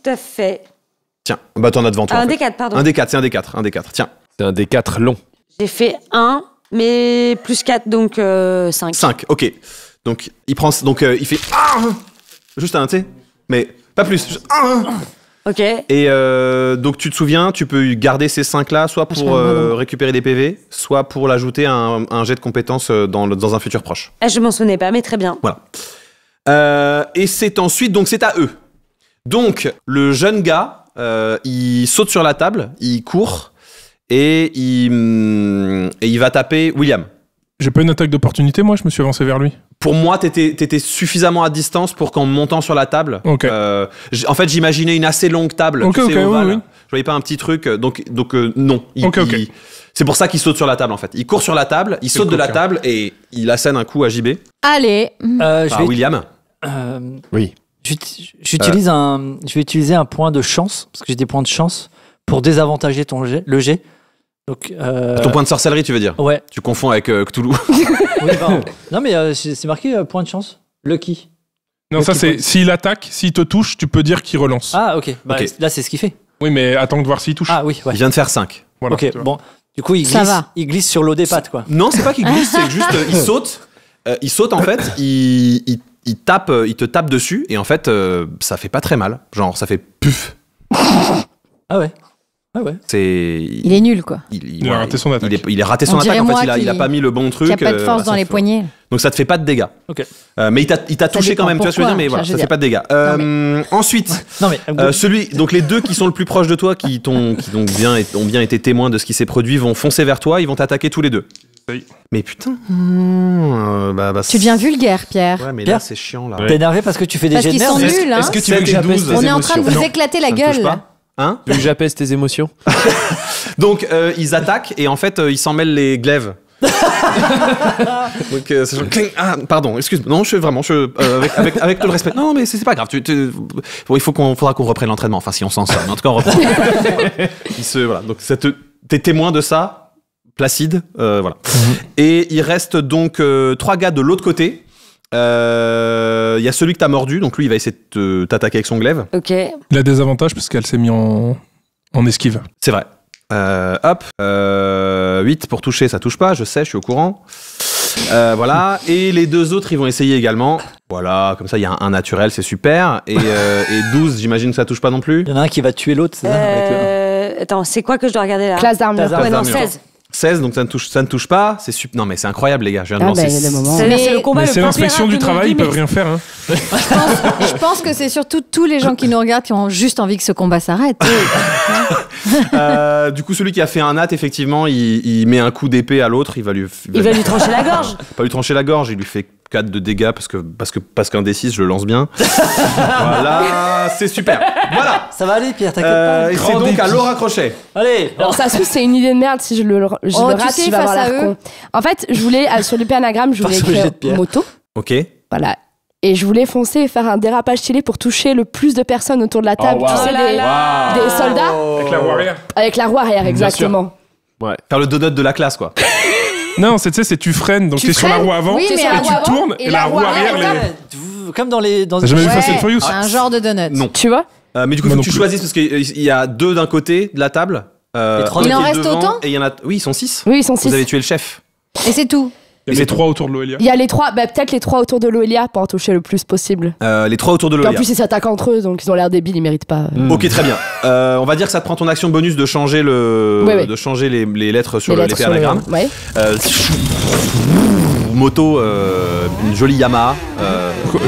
à fait.
Tiens. Bah t'en as devant toi.
Un
en fait.
D4, pardon.
Un D4, c'est un D4. Un D4. Tiens.
C'est un D4 long.
J'ai fait 1, mais plus 4, donc 5.
5. Ok. Donc il prend. Donc il fait. Juste un, tu sais. Mais pas plus. Juste
Ok.
Et donc tu te souviens, tu peux garder ces 5 là, soit pour récupérer des PV, soit pour l'ajouter à un jet de compétences dans un futur proche.
Ah, je m'en souvenais pas, mais très bien.
Voilà. Et c'est ensuite, donc c'est à eux. Donc le jeune gars, il saute sur la table, il court et il va taper William.
J'ai pas une attaque d'opportunité, moi, je me suis avancé vers lui.
Pour moi, t'étais suffisamment à distance pour qu'en montant sur la table,
Ok.
en fait, j'imaginais une assez longue table,
Ok,
tu sais,
ok,
ovale.
oui.
Je voyais pas un petit truc, donc non.
Ok.
C'est pour ça qu'il saute sur la table, en fait. Il court sur la table, il saute de la table et il assène un coup à JB.
Allez.
William.
Oui.
J'utilise je vais utiliser un point de chance, parce que j'ai des points de chance, pour désavantager le jet. Donc,
Ton point de sorcellerie, tu veux dire?
Ouais.
Tu confonds avec Cthulhu.
Oui, pardon. Non, mais c'est marqué point de chance. Lucky.
Non, ça c'est s'il attaque, s'il te touche, tu peux dire qu'il relance.
Ah, ok. Bah,
Ok.
là, c'est ce qu'il fait.
Oui, mais attends de voir s'il touche.
Ah, oui, ouais.
Il vient de faire 5.
Voilà,
Ok,
tu vois.
bon. Du coup,
Ça va.
il glisse sur l'eau des pattes, quoi.
Non, c'est pas qu'il glisse, c'est juste il saute. Il saute en fait, il te tape dessus et en fait ça fait pas très mal. Genre ça fait puf.
Ah ouais. Ah ouais.
Il est nul, quoi.
Il a raté son attaque.
Il a raté son
On
attaque.
dirait
En
moi
fait, il a pas mis le bon truc.
Il n'y a pas de force dans
ça
les
fait-
poignets.
Donc ça te fait pas de dégâts.
Ok.
Mais il t'a touché quand même. Tu vois ce que je veux dire, mais voilà,
je veux
ça fait
dire.
pas de dégâts. Ensuite,
Non, mais.
donc les deux qui sont le plus proches de toi, qui ont bien été témoins de ce qui s'est produit, vont foncer vers toi. Ils vont t'attaquer tous les deux.
Oui.
Mais putain.
Tu deviens vulgaire, Pierre.
Ouais, mais
Pierre,
là c'est chiant là.
T'es énervé parce que tu fais des
Parce
jets de
qu'ils sont
merde.
nuls, hein.
Est-ce que tu veux
7
que
et
j'apaise
12.
tes
On est en train de
émotions
vous éclater la
Ça me touche
gueule.
pas. Hein?
Tu veux que j'apaise tes émotions?
Donc ils attaquent et en fait ils s'en mêlent les glaives. Donc c'est genre cling. Ah pardon, excuse-moi. Non, avec tout le respect. Non mais c'est pas grave. Bon, faudra qu'on reprenne l'entraînement. Enfin si on s'en sort. Mais en tout cas on reprend. Voilà. Donc t'es témoin de ça, Placide. Voilà. Et il reste donc 3 gars de l'autre côté. Il y a celui que t'as mordu, donc lui il va essayer de t'attaquer avec son glaive.
Ok.
Il a des avantages parce qu'elle s'est mise en esquive.
C'est vrai. Hop. 8 pour toucher, ça touche pas, je sais, je suis au courant. Voilà. Et les deux autres, ils vont essayer également. Voilà, comme ça, il y a un naturel, c'est super. Et 12, j'imagine que ça touche pas non plus.
Il y en a un qui va tuer l'autre, c'est ça avec le...
Attends, c'est quoi que je dois regarder là?
Classe d'armure.
Classe
Ouais, non,
d'armure.
16.
16, donc ça ne touche pas. C'est non, mais c'est incroyable, les gars. Je viens de
Ah,
lancer.
bah, il y a des moments.
C'est le combat
Mais
le
c'est
plus
l'inspection
pirate
du
de notre
travail,
vie,
ils
mais-
peuvent rien faire. Hein.
Je pense que c'est surtout tous les gens qui nous regardent qui ont juste envie que ce combat s'arrête.
Du coup, celui qui a fait un nat, effectivement, il met un coup d'épée à l'autre. Il va lui
trancher la gorge.
Pas lui trancher la gorge, il lui fait 4 de dégâts parce qu'un D6, je le lance bien. Voilà, c'est super. Voilà.
Ça va aller, Pierre, t'inquiète pas.
Et c'est donc à Laura Crochet.
Allez.
Alors ça se trouve c'est une idée de merde si je le
Oh, tu
rate,
sais,
je vais avoir
face à
l'air
eux.
con. En fait, je voulais sur le anagramme, je voulais
Face au jet
écrire
de pierre.
moto.
Ok.
Voilà. Et je voulais foncer et faire un dérapage stylé pour toucher le plus de personnes autour de la table.
wow.
Tu sais,
Oh là
des soldats
Avec la warrior.
avec la roue arrière, exactement.
Faire le donut de la classe, quoi.
Non, tu sais, tu freines, donc
Tu
t'es sur la
freines,
roue avant,
oui, mais
et
la
tu
roue avant,
tournes, et la roue arrière,
Comme dans les...
T'as jamais vu Fast and Furious?
C'est un genre de donut.
Non.
Tu vois?
Mais du coup,
Moi
faut
non
que tu
plus.
choisisses parce qu'il y a 2 d'un côté de la table.
trois
Il en
qui est
reste
devant,
autant
et il y en a. Oui, ils sont 6.
Oui, ils sont 6.
Vous avez tué le chef.
Et c'est tout.
Il y a les 3 autour de l'Oelia.
Il y a les 3, peut-être les 3 autour de l'Oelia pour en toucher le plus possible.
Les 3 autour de
Puis en
l'Olia.
plus, ils s'attaquent entre eux, donc ils ont l'air débiles, ils méritent pas.
Ok, très bien. On va dire que ça te prend ton action bonus de changer
Ouais.
de changer les lettres sur
Les lettres
l'épée
sur le-
anagramme.
Ouais.
moto, une jolie Yamaha.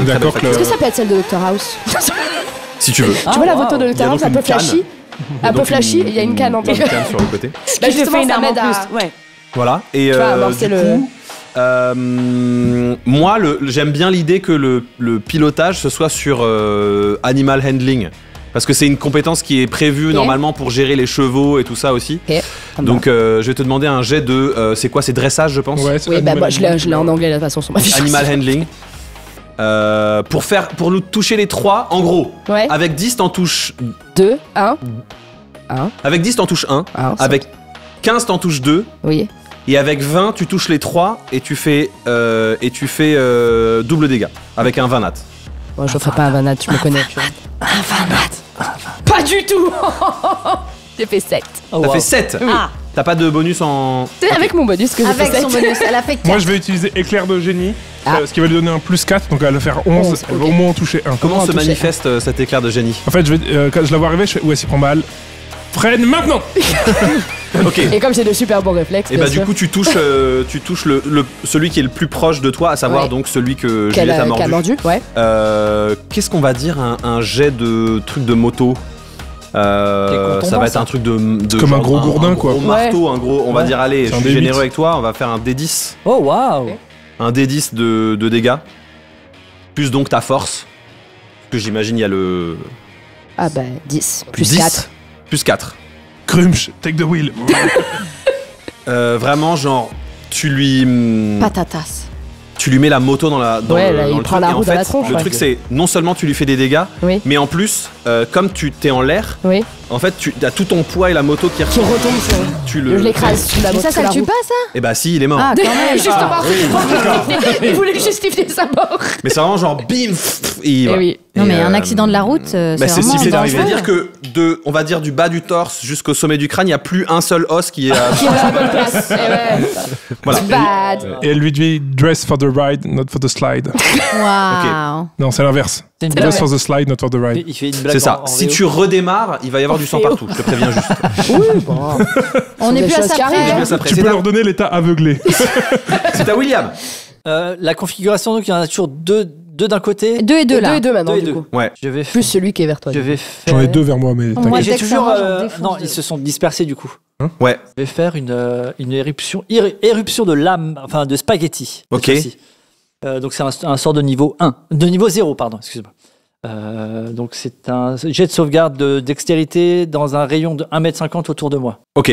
D'accord.
Est-ce que ça peut être celle de Dr House?
Si tu veux.
Tu vois la photo de Dr House, un peu flashy? Un peu flashy, il y a une canne en
Il y a une canne sur le côté.
Bah, justement, ça m'aide à...
Ouais.
Voilà. Et
Tu vois, amorcer
du coup, moi, j'aime bien l'idée que le pilotage ce soit sur animal handling. Parce que c'est une compétence qui est prévue normalement pour gérer les chevaux et tout ça aussi. Donc je vais te demander un jet de... c'est quoi? C'est dressage, je pense?
Ouais,
Oui, bah moi je l'ai en anglais de toute façon sur ma fiche.
Animal handling. Pour nous toucher les 3, en gros, avec 10 t'en touches
2, 1.
Avec 10 t'en touches 1, avec 15 t'en touches 2,
oui.
Et avec 20 tu touches les 3 et tu fais double dégâts avec un 20 nat.
Moi je ferai pas un 20 nat, tu me connais. Un 20 nat. Pas du tout. J'ai fait 7.
T'as fait 7. T'as pas de bonus en...
C'est avec mon bonus que j'ai fait 7.
Avec son bonus, elle a fait 4.
Moi, je vais utiliser éclair de génie, ce qui va lui donner un plus 4, donc elle va faire 11. Elle va au moins en toucher 1.
Comment se manifeste cet éclair de génie?
En fait, quand je la vois arriver, je fais ouais, s'il prend mal. Freine maintenant.
Ok.
Et comme j'ai de super bons réflexes.
Et bah du coup tu touches celui qui est le plus proche de toi, à savoir donc celui que Juliette a mordu.
Ouais.
Qu'est-ce qu'on va dire un jet de truc de moto? Ça va être un truc de
comme un gros gourdin quoi.
Un gros marteau, un gros. On va dire allez, je suis généreux avec toi, on va faire un D10.
Oh waouh.
Un D10 de dégâts. Plus donc ta force. Parce que j'imagine il y a le.
Ah bah 10 plus
10,
4.
Plus 4.
Crunch, take the wheel.
Vraiment, genre, tu lui.
Patatas.
Tu lui mets la moto dans la.
Là, il prend la roue dans la tronche.
Le truc, c'est non seulement tu lui fais des dégâts, mais en plus, comme tu t'es en l'air, en fait, tu as tout ton poids et la moto qui retombe. Je
l'écrase sous la moto.
Ça le tue pas, ça?
Et bah, si, il est mort.
Ah, quand même.
Justement. Il voulait justifier sa mort.
Mais c'est vraiment genre, bim.
Non, mais un accident de la route, c'est vraiment
si d'arriver.
dangereux.
C'est-à-dire que on va dire du bas du torse jusqu'au sommet du crâne, il n'y a plus un seul os qui est à
la bonne place.
Voilà.
Bad.
Et elle lui dit dress for the ride, not for the slide.
Waouh.
Non, c'est l'inverse. Dress for the slide, not for the ride.
Il fait une blague.
C'est ça. Si tu redémarres, il va y avoir du sang partout. Je te préviens juste.
Oui, bon.
On est plus à ça près.
Tu peux leur donner l'état aveuglé.
C'est à William.
La configuration, donc il y en a toujours deux d'un côté.
2 et 2 là.
2 et 2 maintenant,
Deux et
du
deux.
coup.
Ouais.
Je vais
Plus celui qui est vers toi.
Je vais faire.
J'en ai 2 vers moi, mais
Moi,
t'inquiète.
J'ai
dès que ça
toujours.
marche, on défonce
Non,
de-
ils se sont dispersés du coup.
Ouais.
Je vais faire une éruption de lame, enfin de spaghetti. cette
Ok.
fois-ci. Donc c'est un sort de niveau 1. De niveau 0, pardon, excuse-moi. Donc c'est un jet de sauvegarde de dextérité dans un rayon de 1m50 autour de moi.
Ok.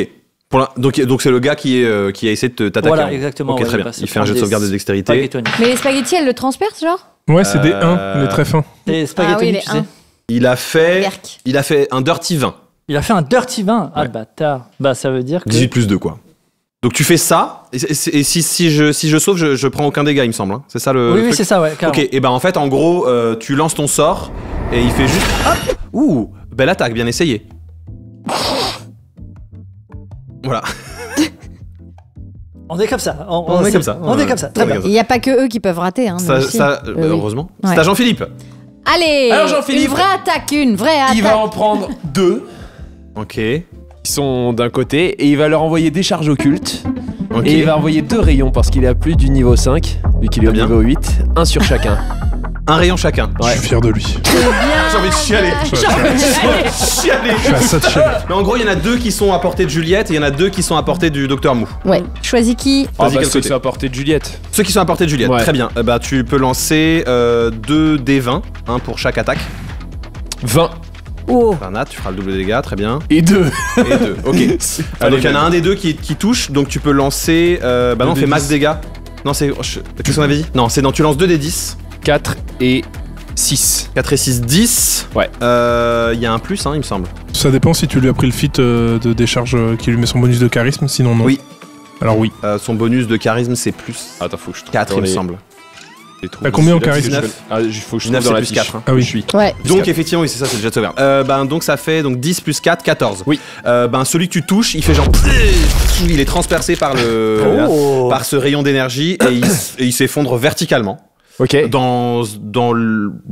Donc c'est le gars qui a essayé de t'attaquer.
Voilà, exactement.
Ok,
ouais,
très
il
bien.
va se
Il fait un
prendre
jet de
des
sauvegarde de dextérité.
spaghettoni.
Mais les spaghettis, elles le transpercent, genre?
Ouais, c'est des 1, les très fins.
Les spaghettoni,
les
tu sais.
1.
Il a fait
Berk.
un dirty 20.
Il a fait un dirty 20. Ah,
Ouais.
bâtard. Bah, ça veut dire que.
18 plus 2 quoi. Donc tu fais ça et si je sauve, je prends aucun dégât il me semble. Hein. C'est ça le.
Oui,
truc
c'est ça, ouais. Carrément.
Ok, et ben en fait en gros tu lances ton sort et il fait juste hop. Ouh, belle attaque, bien essayé. Voilà.
On est comme ça.
On est comme ça.
On est comme ça. Très bien.
Il n'y a pas que eux qui peuvent rater. Hein, nous aussi.
Heureusement.
Ouais.
C'est à Jean-Philippe.
Allez.
Alors, Jean-Philippe,
Une vraie attaque, une vraie attaque.
Il va en prendre 2
Ok.
qui sont d'un côté et il va leur envoyer des charges occultes.
Ok.
Et il va envoyer 2 rayons parce qu'il est à plus du niveau 5, vu qu'il est au
Très bien.
niveau 8, un sur chacun.
Un rayon chacun.
Je suis fier de lui.
J'ai envie de chialer. Chialer.
Je suis à ça de chialer.
Mais en gros, il y en a 2 qui sont à portée de Juliette et il y en a 2 qui sont à portée du Docteur Mou.
Ouais. Choisis qui?
Ah
Vas-y,
bah
quel
ceux
côté
qui sont à portée de Juliette.
Ceux qui sont à portée de Juliette.
Ouais.
Très bien. Bah tu peux lancer 2 D20, un pour chaque attaque.
20
Oh.
Nat, tu feras le double de dégâts, très bien.
et 2.
Et 2, ok. Donc il y en a un des 2 qui touche, donc tu peux lancer. Bah non, fais max dégâts. Non, c'est. Qu'est-ce qu'on avait dit? Non, tu lances 2 des 10.
4 et 6.
4 et 6, 10.
Ouais.
Il y a un plus, hein, il me semble.
Ça dépend si tu lui as pris le feat de décharge qui lui met son bonus de charisme, sinon non.
Oui.
Alors oui.
Son bonus de charisme, c'est plus.
Attends, faut que je trouve
4, il me semble.
T'as combien en charisme?
19.
Ah, il faut que je
19,
trouve dans
c'est
la
plus
fiche.
4. Hein.
Ah oui.
Je suis.
Ouais.
Donc effectivement, oui, c'est ça, c'est le jet de sauvegarde. Donc ça fait donc 10 plus 4, 14.
Oui.
Celui que tu touches, il fait genre. Il est transpercé par par ce rayon d'énergie et il s'effondre verticalement.
Ok.
Dans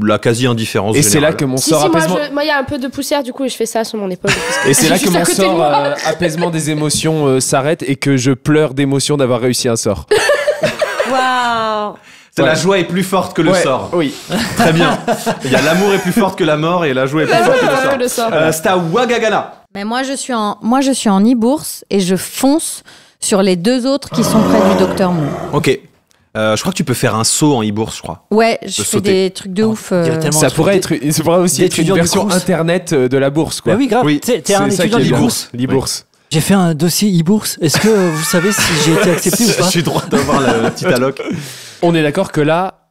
la quasi-indifférence.
Et c'est là
générale.
que mon
Si,
sort
si,
apaisement.
moi, il y a un peu de poussière, du coup, et je fais ça sur mon épaule.
Et c'est là que
Juste à
mon
côté de
sort
moi.
apaisement des émotions s'arrête et que je pleure d'émotion d'avoir réussi un sort.
Waouh.
La joie est plus forte que le sort.
Oui.
Très bien. Il y a l'amour est plus forte que la mort et la joie est plus forte que le sort. C'est à Wagagana.
Mais moi, je suis en e-bourse et je fonce sur les deux autres qui sont près du Docteur Mou.
Ok. Je crois que tu peux faire un saut en e-bourse, je crois.
Ouais, je fais des trucs de ouf.
Ça pourrait aussi être une version internet de la bourse, quoi.
Bah oui, grave. T'es un étudiant
d'e-bourse.
L'e-bourse.
J'ai fait un dossier e-bourse. Est-ce que vous savez si j'ai été accepté ou pas?
J'ai le droit d'avoir la petite alloc.
On est d'accord que là,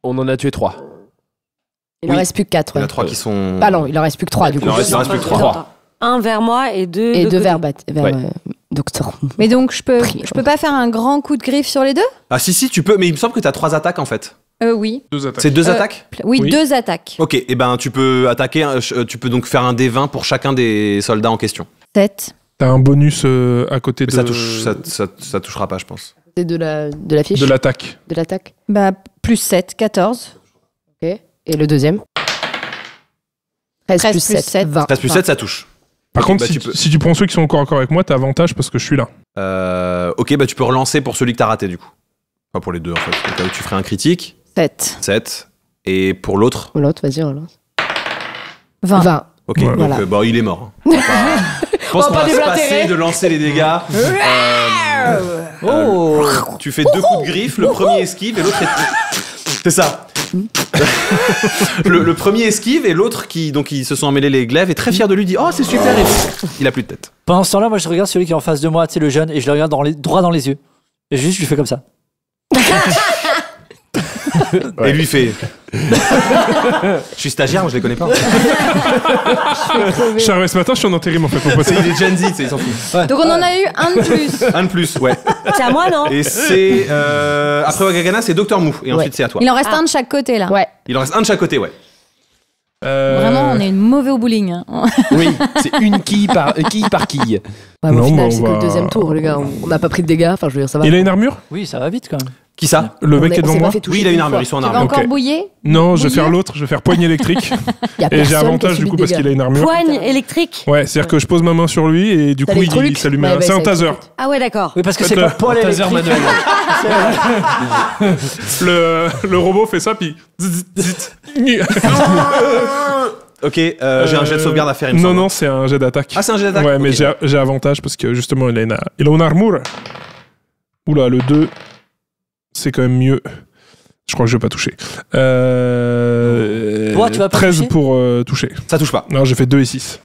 on en a tué 3.
Il en reste plus que 4.
Il y en a 3 qui sont.
Ah non, il en reste plus que 3 du coup.
Il en reste plus que 3.
Un vers moi et 2
Et 2 vers Docteur.
Mais donc, je peux pas faire un grand coup de griffe sur les deux?
Ah si, tu peux, mais il me semble que t'as 3 attaques en fait.
Oui.
2 attaques.
C'est 2 attaques?
Oui, 2 attaques.
Ok, et ben tu peux attaquer, tu peux donc faire un D20 pour chacun des soldats en question.
7.
T'as un bonus à côté de...
Ça touchera pas, je pense.
C'est de la fiche?
De l'attaque.
De l'attaque.
Bah, plus 7, 14.
Ok. Et le deuxième? 13 plus 7, 20.
13 plus 7, ça touche.
Par contre, si tu prends ceux qui sont encore avec moi, t'as avantage parce que je suis là.
Ok, bah tu peux relancer pour celui que t'as raté du coup. Enfin pour les deux en fait. Au cas où tu ferais un critique. 7. Et pour l'autre?
L'autre, vas-y, relance.
20.
Ok, donc
voilà.
il est mort. Je pense qu'on va se passer de lancer les dégâts. Tu fais 2 coups de griffe, le premier esquive et l'autre est... C'est ça. le premier esquive et l'autre qui ils se sont emmêlés les glaives est très fier de lui, dit oh c'est super, et il a plus de tête.
Pendant ce temps-là, moi je regarde celui qui est en face de moi, tu sais, le jeune, et je le regarde droit dans les yeux. Et juste je lui fais comme ça.
Et lui fait je suis stagiaire, moi je les connais pas.
Je suis arrivé ce matin, je suis en intérim en fait.
Il est Gen Z, il s'en fout.
Ouais. Donc on en a eu un de plus.
Un de plus, ouais.
C'est à moi, non?
Et c'est après Wagagana, c'est Docteur Mou et ensuite c'est à toi.
Il en reste un de chaque côté là.
Ouais.
Il en reste un de chaque côté, ouais.
Vraiment, on est mauvais au bowling. Hein.
Oui, c'est une quille par quille.
Ouais, au final, c'est que le deuxième tour, les gars. On n'a pas pris de dégâts. Enfin, je veux dire, ça va.
Il a une armure?
Oui, ça va vite quand même.
Qui ça?
Le mec qui est devant moi?
Oui, il a une armure, ils sont en armure.
Tu vas encore bouiller?
Non, je vais faire l'autre, je vais faire poigne électrique. Et j'ai avantage du coup parce qu'il a une armure.
Poigne électrique?
Ouais, c'est-à-dire que je pose ma main sur lui et du coup il s'allume. C'est un taser.
Ah ouais, d'accord.
Oui, parce que c'est pas poil électrique.
Le robot fait ça puis...
Ok, j'ai un jet de sauvegarde à faire, il me semble.
Non, c'est un jet d'attaque.
Ah, c'est un jet d'attaque?
Ouais, mais j'ai avantage parce que justement il a une armure. Oula, le 2, c'est quand même mieux. Je crois que je vais pas toucher.
Toi, tu vas pas
13
toucher
pour toucher.
Ça touche pas.
Non, j'ai fait 2 et 6.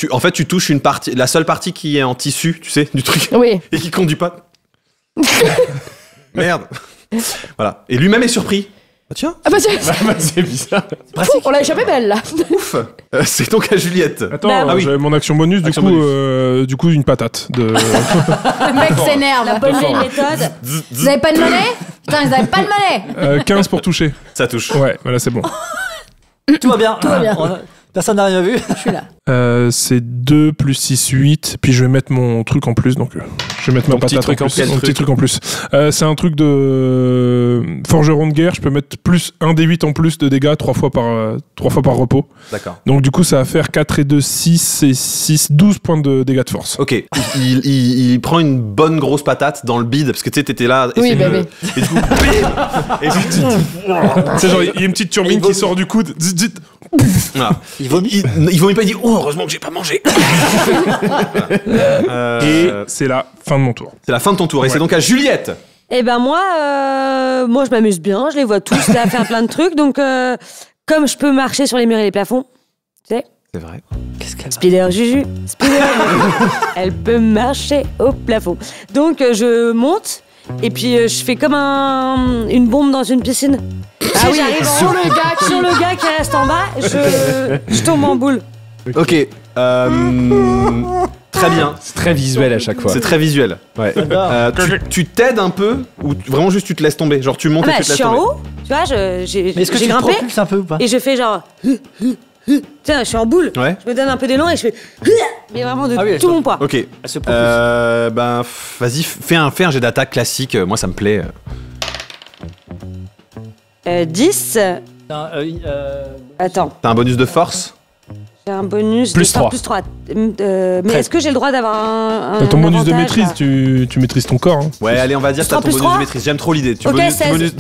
En fait, tu touches une partie, la seule partie qui est en tissu, tu sais, du truc.
Oui.
Et qui conduit pas. Merde. Voilà. Et lui-même est surpris. Ah tiens.
Ah bah tiens.
C'est bizarre.
On l'a échappé belle là.
Ouf. C'est donc à Juliette.
Attends, j'avais mon action bonus, du coup une patate.
Le mec s'énerve.
La bonne vieille méthode.
Vous avez pas de monnaie? Putain, ils avaient pas de monnaie.
15 pour toucher.
Ça touche.
Ouais, voilà, c'est bon.
Tout va bien.
Tout va bien.
Personne n'a rien vu.
Je suis là.
C'est 2 plus 6, 8. Puis je vais mettre mon truc en plus, donc je vais mettre ma patate en plus. Mon petit truc en plus. C'est un truc de forgeron de guerre. Je peux mettre plus 1 des 8 en plus de dégâts 3 fois par repos.
D'accord.
Donc du coup, ça va faire 4 et 2, 6 et 6, 12 points de dégâts de force.
Ok. Il prend une bonne grosse patate dans le bide, parce que tu sais, t'étais là. Et
oui,
et du coup, bim. Et
c'est genre, il y a une petite turbine qui sort du coude.
Voilà. Il vomit pas, il dit oh, heureusement que j'ai pas mangé.
Et c'est la fin de mon tour.
C'est la fin de ton tour. Et c'est donc à Juliette.
Eh ben moi je m'amuse bien, je les vois tous là faire plein de trucs, donc comme je peux marcher sur les murs et les plafonds, tu sais.
C'est vrai.
Qu'est-ce qu'elle
Spider Juju, elle peut marcher au plafond. Donc je monte et puis je fais comme une bombe dans une piscine. Ah oui, j'arrive sur le gars qui reste en bas, je tombe en boule.
Ok. Très bien.
C'est très visuel à chaque fois.
C'est très visuel. Ouais. Tu t'aides un peu ou vraiment juste tu te laisses tomber? Genre tu montes et tu te laisses tomber.
Je suis en haut, tu vois, j'ai
Mais est-ce que tu
grimpé
te propulses un peu ou pas?
et je fais genre tiens, je suis en boule.
Ouais.
Je me donne un peu d'élan et je fais mais vraiment de tout mon poids.
Ok. Vas-y, fais un jet d'attaque classique. Moi ça me plaît.
10. Attends.
T'as un bonus de force?
J'ai un bonus
Plus 3.
Plus 3. Mais est-ce que j'ai le droit d'avoir un
Ton bonus de
avantage,
maîtrise,
là
tu maîtrises ton corps. Hein.
Ouais, allez, on va dire que t'as ton
plus
bonus
3.
de maîtrise. J'aime trop l'idée.
Ok, 16.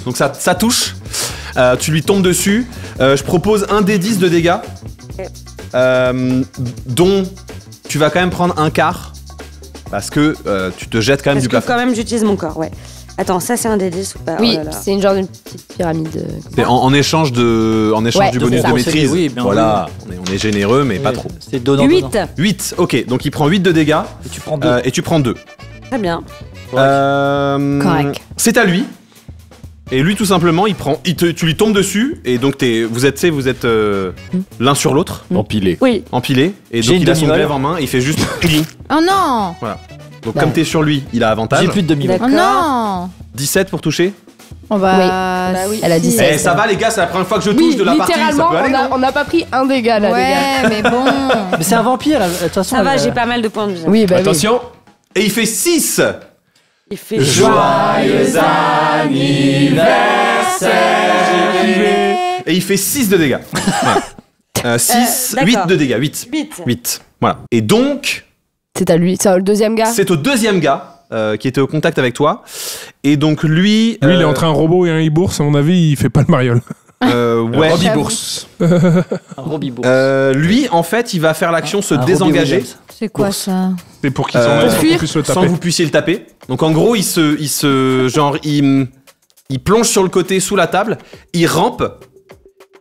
Donc ça touche. Tu lui tombes dessus. Je propose un D10 de dégâts. Dont tu vas quand même prendre un quart. Parce que tu te jettes quand même
Parce
du
que
plafond.
quand même, j'utilise mon corps, ouais. Attends, ça c'est un D10 ou pas?
Oui,
Oh là là.
c'est une genre d'une petite pyramide.
C'est en échange
Ouais,
du bonus
c'est
de
ça.
maîtrise.
Oui, bien
voilà, on est généreux, mais pas trop.
C'est donnant.
8.
8, ok, donc il prend 8 de dégâts.
Et tu prends 2.
Et tu prends 2.
Très bien.
Correct.
C'est à lui. Et lui, tout simplement, tu lui tombes dessus. Et donc, vous êtes l'un sur l'autre,
Empilé.
Oui.
empilés. Et
J'ai
donc,
une
il a son
demi-molle.
glaive en main. Il fait juste.
Oh non.
Voilà. Donc, comme t'es sur lui, il a avantage.
J'ai plus de demi-molle.
Oh non.
17 pour toucher.
On va.
Bah oui. Elle a dit
si.
16.
Eh, ça va, les gars, c'est la première fois que je touche de la partie. Ça
littéralement,
peut aller, non
on n'a pas pris un dégât là, les gars.
Ouais, mais bon.
Mais c'est un vampire, de toute façon.
Ça va, j'ai pas mal de points de vie.
Oui, bah
Attention.
Et il fait 6.
Il fait
Joyeux anniversaire. Et il fait 6 de dégâts. Voilà. 6,
d'accord.
8 de dégâts. 8.
8.
8. Voilà. Et donc,
C'est à lui, c'est le deuxième gars.
c'est au deuxième gars qui était au contact avec toi. Et donc, lui.
Lui, il est entre un robot et un e-bourse. À mon avis, il fait pas le mariole.
Ouais.
Robbie Bourse.
Un Robbie Bourse.
Lui, en fait, il va faire l'action se
Un Robbie
désengager
Williams.
C'est quoi ça?
C'est pour qu'il s'en aille, sans qu'on puisse le
sans
taper.
que vous puissiez le taper. Donc en gros, il plonge sur le côté sous la table, il rampe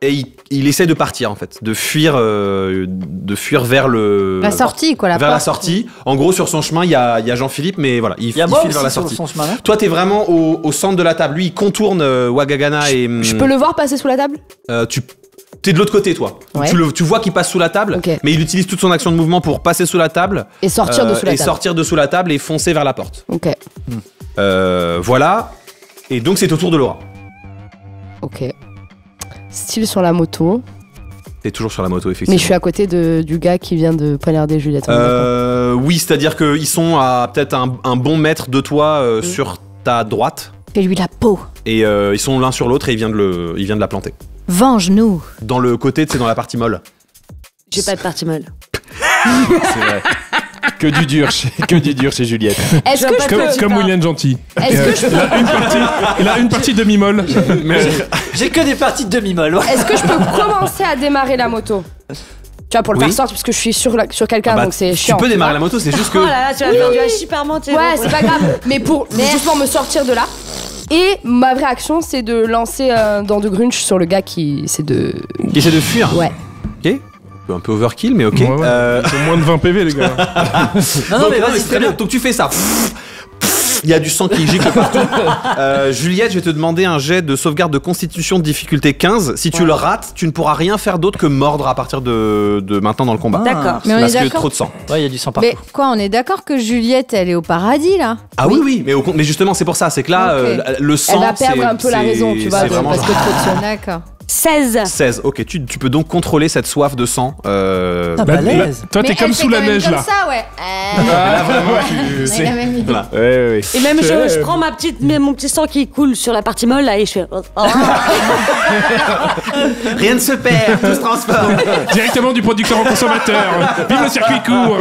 et il essaie de partir en fait, de fuir vers
La sortie, quoi, la
vers la
porte.
sortie. En gros, sur son chemin, il y a Jean-Philippe, mais voilà, il
Il y a moi
file vers la
aussi sur
sortie.
son chemin là.
Toi, t'es vraiment au centre de la table. Lui, il contourne Wagagana et
Je peux le voir passer sous la table?
T'es de l'autre côté, toi.
Ouais.
Tu vois qu'il passe sous la table,
Ok.
mais il utilise toute son action de mouvement pour passer sous la table
Et sortir de sous la
et
table.
sortir de sous la table et foncer vers la porte.
Ok,
Voilà. Et donc c'est au tour de Laura.
ok. Style sur la moto.
T'es toujours sur la moto, effectivement.
Mais je suis à côté du gars qui vient de poignarder Juliette. on est d'accord.
Oui, c'est-à-dire qu'ils sont à peut-être un bon mètre de toi sur ta droite.
Fais-lui la peau.
Et ils sont l'un sur l'autre et il vient de la planter.
Venge-nous.
Dans le côté, c'est dans la partie molle.
J'ai pas de partie molle.
C'est vrai. Que du dur chez Juliette.
Est-ce que je peux...
Comme William Gentil.
Est-ce que je peux...
Il a une partie demi-molle.
J'ai que des parties de demi-molle. Ouais.
Est-ce que je peux commencer à démarrer la moto? Tu vois, pour le faire sortir, parce que je suis sur quelqu'un, donc c'est
tu
chiant.
peux démarrer la
vois.
moto, c'est juste que.
Oh là là, tu vas faire du hachis par mentir.
Ouais, c'est pas grave. Mais pour justement me sortir de là. Et ma vraie action, c'est de lancer un dent de grunge sur le gars qui essaie de...
Qui essaie de fuir.
Ouais.
Ok. Un peu overkill, mais ok.
Ouais, ouais. C'est moins de 20 PV, les gars.
Non,
Donc,
mais vas-y,
c'est très bien. Donc tu fais ça. Il y a du sang qui gicle partout. Juliette, je vais te demander un jet de sauvegarde de constitution de difficulté 15. Si tu le rates, tu ne pourras rien faire d'autre que mordre à partir de maintenant dans le combat.
D'accord.
Mais on
Parce
est
que
d'accord.
trop de sang.
Ouais, il y a du sang partout.
Mais quoi, on est d'accord que Juliette, elle est au paradis là?
Ah oui, mais justement, c'est pour ça. C'est que là,
Ok.
le sang.
Elle va perdre
c'est-
un peu la
c'est-
raison, tu vois,
c'est vraiment
parce que trop de sang.
D'accord.
16.
16. Ok, tu peux donc contrôler cette soif de sang.
Ah,
Là,
balèze.
toi, t'es
Mais
comme
elle
sous
fait
la
quand même
neige,
comme
là.
ça, ouais.
Là, vraiment,
On a la même idée.
Voilà.
Ouais.
Et même je prends mon petit sang qui coule sur la partie molle là et je fais. Oh.
Rien ne se perd, tout se transforme.
Directement du producteur au consommateur. Vive le circuit court.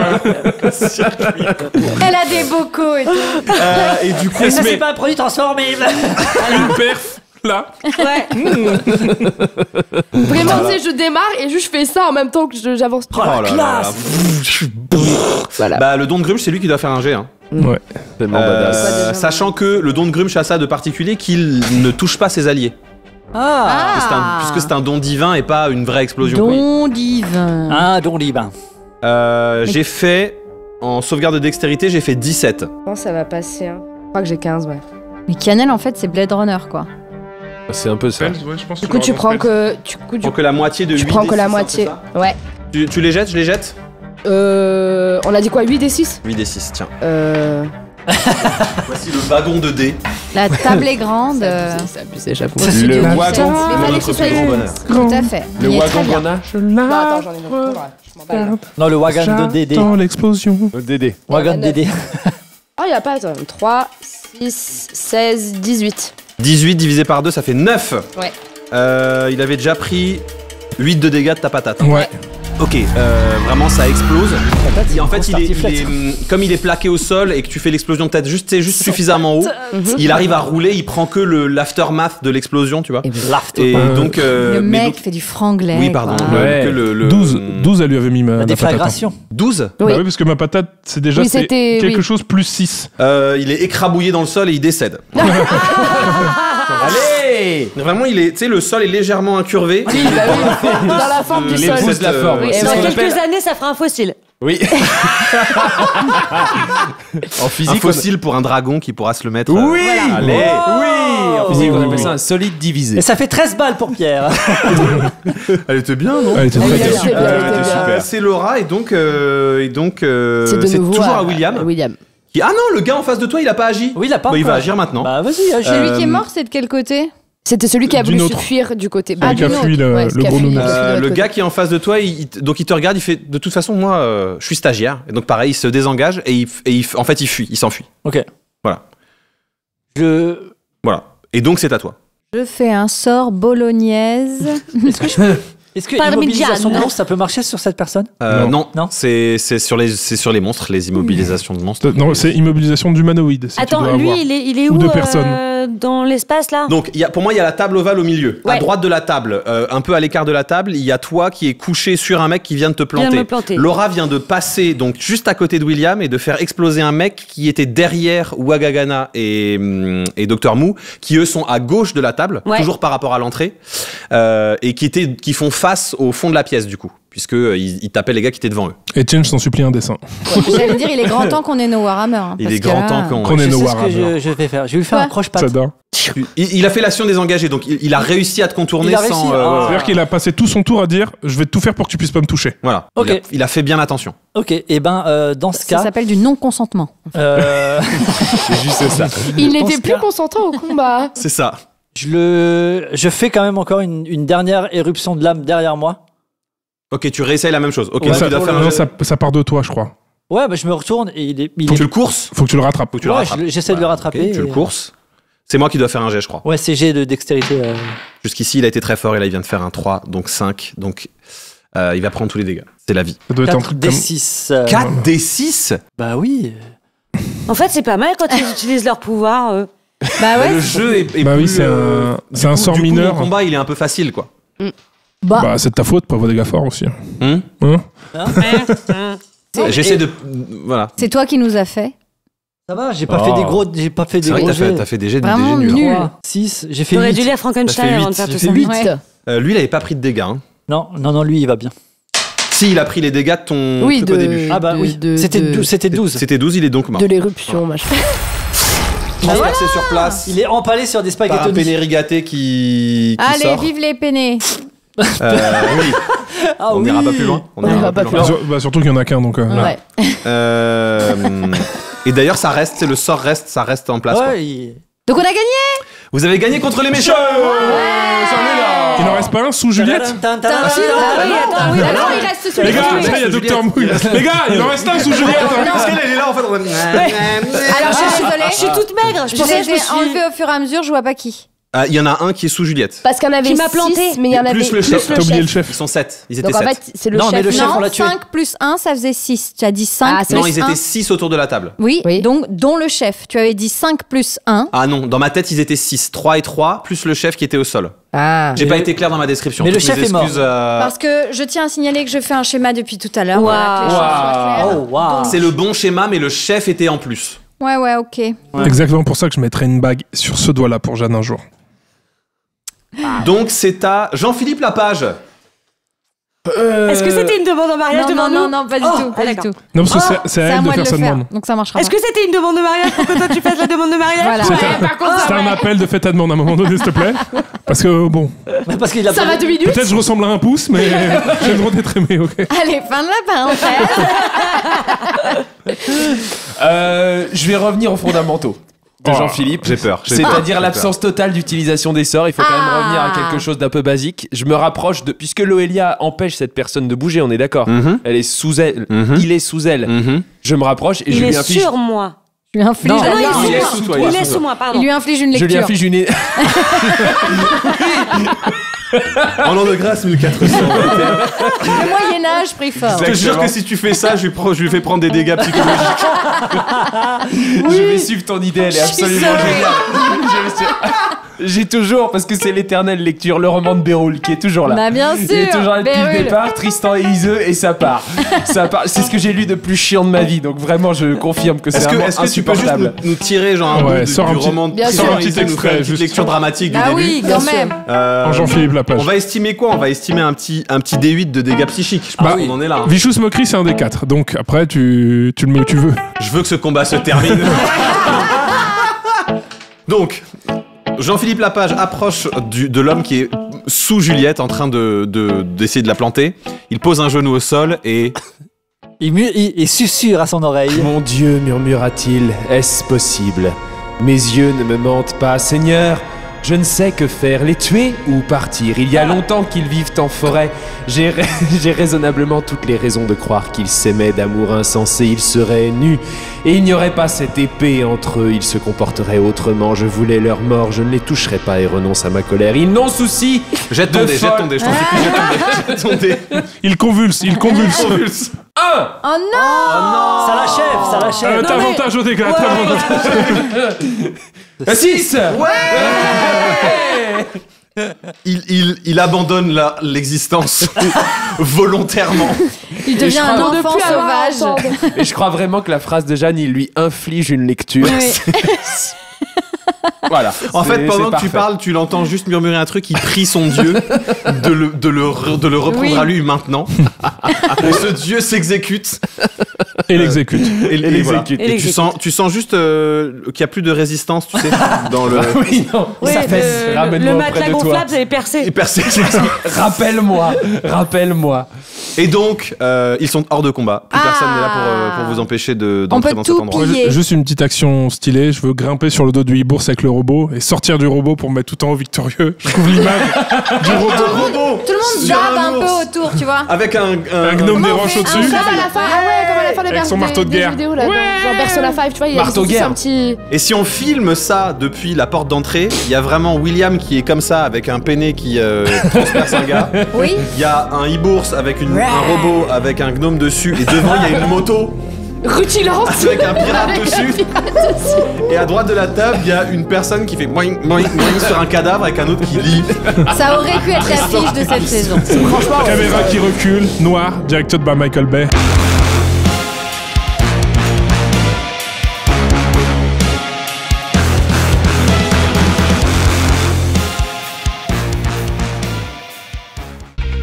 Elle a des bocaux et tout.
Et du coup,
Mais ça, c'est pas un produit transformé.
Une perf, là.
Ouais.
Vraiment, tu sais, je démarre et juste je fais ça en même temps que j'avance.
oh là là là.
Voilà.
Bah, le don de Grumsh, c'est lui qui doit faire un jet. Hein.
Ouais.
Tellement badass.
Sachant que le don de Grumsh a ça de particulier qu'il ne touche pas ses alliés. Puisque c'est un don divin et pas une vraie explosion.
Don divin.
Ah, don libre.
J'ai fait, en sauvegarde de dextérité, j'ai fait 17.
Je pense que ça va passer. Hein. Je crois que j'ai 15, ouais.
Mais Cannelle, en fait, c'est Blade Runner, quoi.
C'est un peu ça.
Ouais, je pense
Du coup, tu prends que.
Tu prends que la moitié de 8
Tu prends que la
D6,
moitié.
hein, c'est
Ouais.
ça tu les jettes, je les jette
On a dit quoi, 8 et 6?
8 D6, tiens. Voici le wagon de dés.
La table est grande.
C'est abusé, j'avoue.
Le
wagon
Mais
de
fallait
notre
que ce soit
plus grand
une-
bonheur.
Tout à fait.
Le
Il est très
wagon
bien.
Brana.
Non, attends, j'en ai une autre. Je m'en bats.
Non, le wagon de Dédé.
Dans l'explosion.
Dédé.
Wagon de Dédé.
Oh, il y a pas, attends. 3, 6, 16, 18.
18 divisé par 2, ça fait 9.
Ouais.
Il avait déjà pris 8 de dégâts de ta patate.
Ouais.
Ok, vraiment ça explose. Et en fait, comme il est plaqué au sol et que tu fais l'explosion peut-être juste suffisamment haut, il arrive à rouler, il prend que l'aftermath de l'explosion, tu vois. Et donc
le mec fait du franglais.
Oui, pardon.
Ouais.
Que le
12, elle lui avait mis ma
déflagration.
12
Oui. Bah oui, parce que ma patate, c'est déjà quelque chose plus 6.
Il est écrabouillé dans le sol et il décède. Allez! Vraiment, tu sais, le sol est légèrement incurvé.
Oui, bah oui, dans la forme du sol.
C'est de la forme.
Oui,
Et dans quelques années, ça fera un fossile.
Oui. En physique,
un fossile pour un dragon qui pourra se le mettre.
Oui.
Voilà. Allez.
Oui. En physique, on appelle ça un solide divisé.
Et ça fait 13 balles pour Pierre.
Elle était bien, non?
Elle était très bien.
Super. C'est Laura et donc c'est
nouveau
toujours à William. Ah non, le gars en face de toi, il a pas agi.
Oui, il a pas.
Il va agir maintenant.
Bah vas-y, agis.
Celui qui est mort, c'est de quel côté?
C'était celui qui a voulu
D'une
se
autre.
fuir du côté.
Celui qui a fui le gros nounours.
Le gars qui est en face de toi, donc il te regarde, il fait de toute façon moi je suis stagiaire et donc pareil il se désengage et en fait il fuit, il s'enfuit.
Ok.
Voilà.
Voilà.
Et donc c'est à toi.
Je fais un sort bolognaise.
Est-ce que l'immobilisation de monstre, ça peut marcher sur cette personne?
Non. C'est sur les monstres, les immobilisations de monstres.
Non, c'est immobilisation d'humanoïde. Si
Attends, lui, il est où?
Ou de personnes.
Dans l'espace là.
Donc pour moi il y a la table ovale au milieu.
Ouais.
À droite de la table, un peu à l'écart de la table, il y a toi qui est couché sur un mec qui vient de te planter. Laura vient de passer donc juste à côté de William et de faire exploser un mec qui était derrière Wagagana et Dr Mou, qui eux sont à gauche de la table, toujours par rapport à l'entrée, et qui font face au fond de la pièce du coup, puisque ils tapaient les gars qui étaient devant eux.
Etienne, je t'en supplie un dessin.
J'allais dire, il est grand temps qu'on ait nos Warhammer. Hein,
il est grand temps qu'on
ait nos
Warhammer. C'est ce que je vais faire. Je vais lui faire un croche-patte.
J'adore.
Il a fait l'action désengagée, donc il a réussi à te contourner sans.
C'est-à-dire qu'il a passé tout son tour à dire je vais tout faire pour que tu puisses pas me toucher.
Voilà.
Ok.
Il a fait bien attention.
Ok. Et ben dans ce cas.
Ça s'appelle du non-consentement.
C'est juste ça.
Il n'était plus consentant au combat.
C'est ça.
Je fais quand même encore une dernière éruption de l'âme derrière moi.
Ok, tu réessayes la même chose. Ok,
Ouais,
tu dois faire
ça part de toi, je crois.
Ouais, bah je me retourne et il est.
Faut que tu le courses.
Faut que tu le rattrapes.
J'essaie de le rattraper.
Okay, tu le courses. C'est moi qui dois faire un jet, je crois.
Ouais, c'est jet de dextérité.
Jusqu'ici, il a été très fort et là, il vient de faire un 3, donc 5. Donc, il va prendre tous les dégâts. C'est la vie.
Ça doit être un
4
truc
D6.
4 D6
Bah oui.
En fait, c'est pas mal quand ils utilisent leur pouvoir.
Bah ouais.
Le jeu est
Bah
plus,
oui, c'est un sort mineur.
Le combat, il est un peu facile, quoi.
Bah, c'est de ta faute, prévois des gars forts aussi.
J'essaie de. Voilà.
C'est toi qui nous as fait.
Ça va, j'ai pas fait des gros. J'ai pas fait des
C'est vrai
gros
que
jets.
t'as fait des jets
Vraiment
nuls.
nul.
6, j'ai fait
T'aurais
8.
dû lire Frankenstein avant de faire tout ça.
8.
Ouais.
Lui, il avait pas pris de dégâts. Hein.
Non, lui, il va bien.
Si, il a pris les dégâts de ton truc au début.
Ah bah oui, c'était 12.
C'était 12, il est donc mort.
De l'éruption, machin.
Transpercé sur place.
Il est empalé sur des
Par un
spaghettis.
pénérigaté qui
Allez,
sort.
vive les peinés.
Oui. On n'ira pas plus loin.
Bah, surtout qu'il y en a qu'un, donc.
Ouais.
Et d'ailleurs, ça reste, le sort reste, ça reste en place. quoi.
Donc on a gagné.
Vous avez gagné contre les méchants.
Il n'en reste pas un sous Juliette
Non, il reste celui
Les gars, il y a Docteur Mouille. Les gars, il en reste un sous Juliette.
Parce qu'elle est là en fait.
Alors je suis désolée.
Je suis toute maigre. Je pensais que je me suis
enlevé au fur et à mesure, je vois pas qui.
Il y en a un qui est sous Juliette.
Parce qu'il y en avait
Qui m'a
6,
planté.
mais il y en avait
Plus le chef.
T'as oublié le chef.
Ils sont 7. Ils étaient
Donc en
7.
fait, c'est le
Non, mais
chef.
le chef, on
Non,
l'a tué.
5 plus 1, ça faisait 6. Tu as dit 5
Ah,
plus
Non, ils
1.
étaient 6 autour de la table.
Oui,
Oui.
donc dont le chef. Tu avais dit 5 plus 1.
Ah non, dans ma tête, ils étaient 6. 3 et 3, plus le chef qui était au sol.
Ah.
J'ai pas été clair dans ma description.
Mais le
Toutes mes
chef est mort.
excuses,
Parce que je tiens à signaler que je fais un schéma depuis tout à l'heure.
Wow.
Voilà, que les choses soient claires.
Oh, waouh.
C'est le bon schéma, mais le chef était en plus.
Ouais, ok.
Exactement pour ça que je mettrai une bague sur ce doigt-là pour Jeanne un jour.
Donc c'est à Jean-Philippe Lapage.
Est-ce que c'était une demande en mariage?
Non, pas du tout. Pas du tout.
Non, parce que c'est à elle de
moi
faire sa demande.
Donc ça marchera
Est-ce que c'était une demande de mariage pour que toi tu fasses la demande de mariage?
Voilà.
C'était un appel de fais ta demande à un moment donné, s'il te plaît. Parce que bon,
Parce qu'il a
Ça
pas-
va 2 minutes.
peut-être je ressemble à un pouce, mais j'ai le droit d'être aimé, ok.
Allez, fin de la parenthèse.
Je vais revenir aux fondamentaux de
Oh,
Jean-Philippe.
J'ai peur.
C'est-à-dire l'absence totale d'utilisation des sorts. Il faut quand même revenir à quelque chose d'un peu basique. Je me rapproche de... Puisque Loelia empêche cette personne de bouger, on est d'accord. Elle est sous elle. Il est sous elle. Je me rapproche et je
Il
lui
est
inflige...
sur moi.
Je lui inflige,
Non,
il est sous toi.
Il est sous moi, pardon.
il lui inflige une
Je
lecture.
lui inflige une...
En l'an de grâce 1400.
Le Moyen-Âge pris fort.
Je te jure que si tu fais ça, je lui fais prendre des dégâts psychologiques.
Je vais suivre ton idée, elle est absolument géniale. J'ai toujours, parce que c'est l'éternelle lecture, le roman de Béroul qui est toujours là.
Bah bien sûr.
Il est toujours là depuis
Béroul.
le départ, Tristan et Iseux, et ça part. C'est ce que j'ai lu de plus chiant de ma vie, donc vraiment je confirme que c'est vraiment
Est-ce que tu peux juste nous tirer genre un bout du roman de
Sors un petit
Tristan, nous faire
extrait,
une petite lecture dramatique du
Ah
début.
oui, quand même.
En Jean-Philippe Lapage.
On va estimer quoi? On va estimer un petit D8 de dégâts psychiques. Je pense qu'on en est là.
Vichous Moquerie, c'est un des 4. Donc après, tu le mets où tu veux.
Je veux que ce combat se termine. Donc, Jean-Philippe Lapage approche de l'homme qui est sous Juliette en train d'essayer de la planter. Il pose un genou au sol et...
Il susurre à son oreille.
Mon Dieu, murmura-t-il, est-ce possible? Mes yeux ne me mentent pas, Seigneur. Je ne sais que faire, les tuer ou partir. Il y a longtemps qu'ils vivent en forêt. J'ai raisonnablement toutes les raisons de croire qu'ils s'aimaient d'amour insensé. Ils seraient nus et il n'y aurait pas cette épée entre eux. Ils se comporteraient autrement. Je voulais leur mort, je ne les toucherai pas et renonce à ma colère. Ils n'ont souci.
Jette ton dé, je t'en supplie, jette ton dé.
Il convulse.
Un
Oh non.
Ça l'achève.
T'as avantage au dégâts. T'as avantage.
6.
Il abandonne l'existence volontairement.
Il devient un enfant sauvage.
Et je crois vraiment que la phrase de Jeanne, il lui inflige une lecture.
Oui.
Voilà. En fait, pendant que
parfait.
tu parles, tu l'entends juste murmurer un truc. Il prie son dieu de le reprendre
Oui.
à lui maintenant. Et ce dieu s'exécute.
Et l'exécute.
Et voilà.
Et
Et tu sens juste qu'il n'y a plus de résistance, tu sais, dans le.
Oui, non.
Oui,
Ça fait.
le
Ramène-moi auprès
matelas
de toi.
gonflable, vous avez percé.
Et percé.
Rappelle-moi.
Et donc, ils sont hors de combat. Plus personne n'est là pour vous empêcher d'entrer dans cet endroit.
Juste une petite action stylée. Je veux grimper sur le dos du hibours avec le robot et sortir du robot pour me mettre tout en haut victorieux. Je trouve l'image du robot.
Tout le monde
Sur
zappe
un
un peu
ours.
autour, tu vois.
Avec un
gnome des roches au-dessus.
Comme à la fin, comme à la fin
Avec son marteau de guerre.
vidéos, là, dans genre Persona 5, tu vois, il y a
Marteau
juste
guerre.
un petit...
Et si on filme ça depuis la porte d'entrée, il y a vraiment William qui est comme ça avec un peiné qui transperce un gars.
Oui.
Il y a un e-bourse avec un robot avec un gnome dessus et devant il y a une moto
rutilante
avec un pirate
Avec un
dessus.
pirate dessus.
Et à droite de la table, il y a une personne qui fait boing, boing, boing sur un cadavre avec un autre qui lit.
Ça aurait pu être l'affiche de cette saison.
Franchement,
Caméra qui recule, noir, directed by Michael Bay.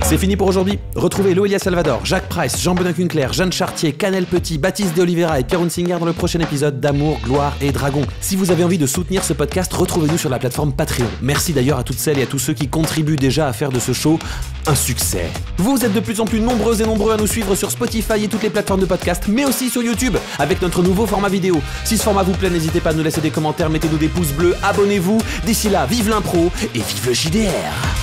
C'est fini pour aujourd'hui. Retrouvez Loelia Salvador, Jacques Price, Jean Bonac-Winkler, Jeanne Chartier, Canel Petit, Baptiste de Oliveira et Pierre Hunsinger dans le prochain épisode d'Amour, Gloire et Dragon. Si vous avez envie de soutenir ce podcast, retrouvez-nous sur la plateforme Patreon. Merci d'ailleurs à toutes celles et à tous ceux qui contribuent déjà à faire de ce show un succès. Vous êtes de plus en plus nombreuses et nombreux à nous suivre sur Spotify et toutes les plateformes de podcast, mais aussi sur YouTube avec notre nouveau format vidéo. Si ce format vous plaît, n'hésitez pas à nous laisser des commentaires, mettez-nous des pouces bleus, abonnez-vous. D'ici là, vive l'impro et vive le JDR.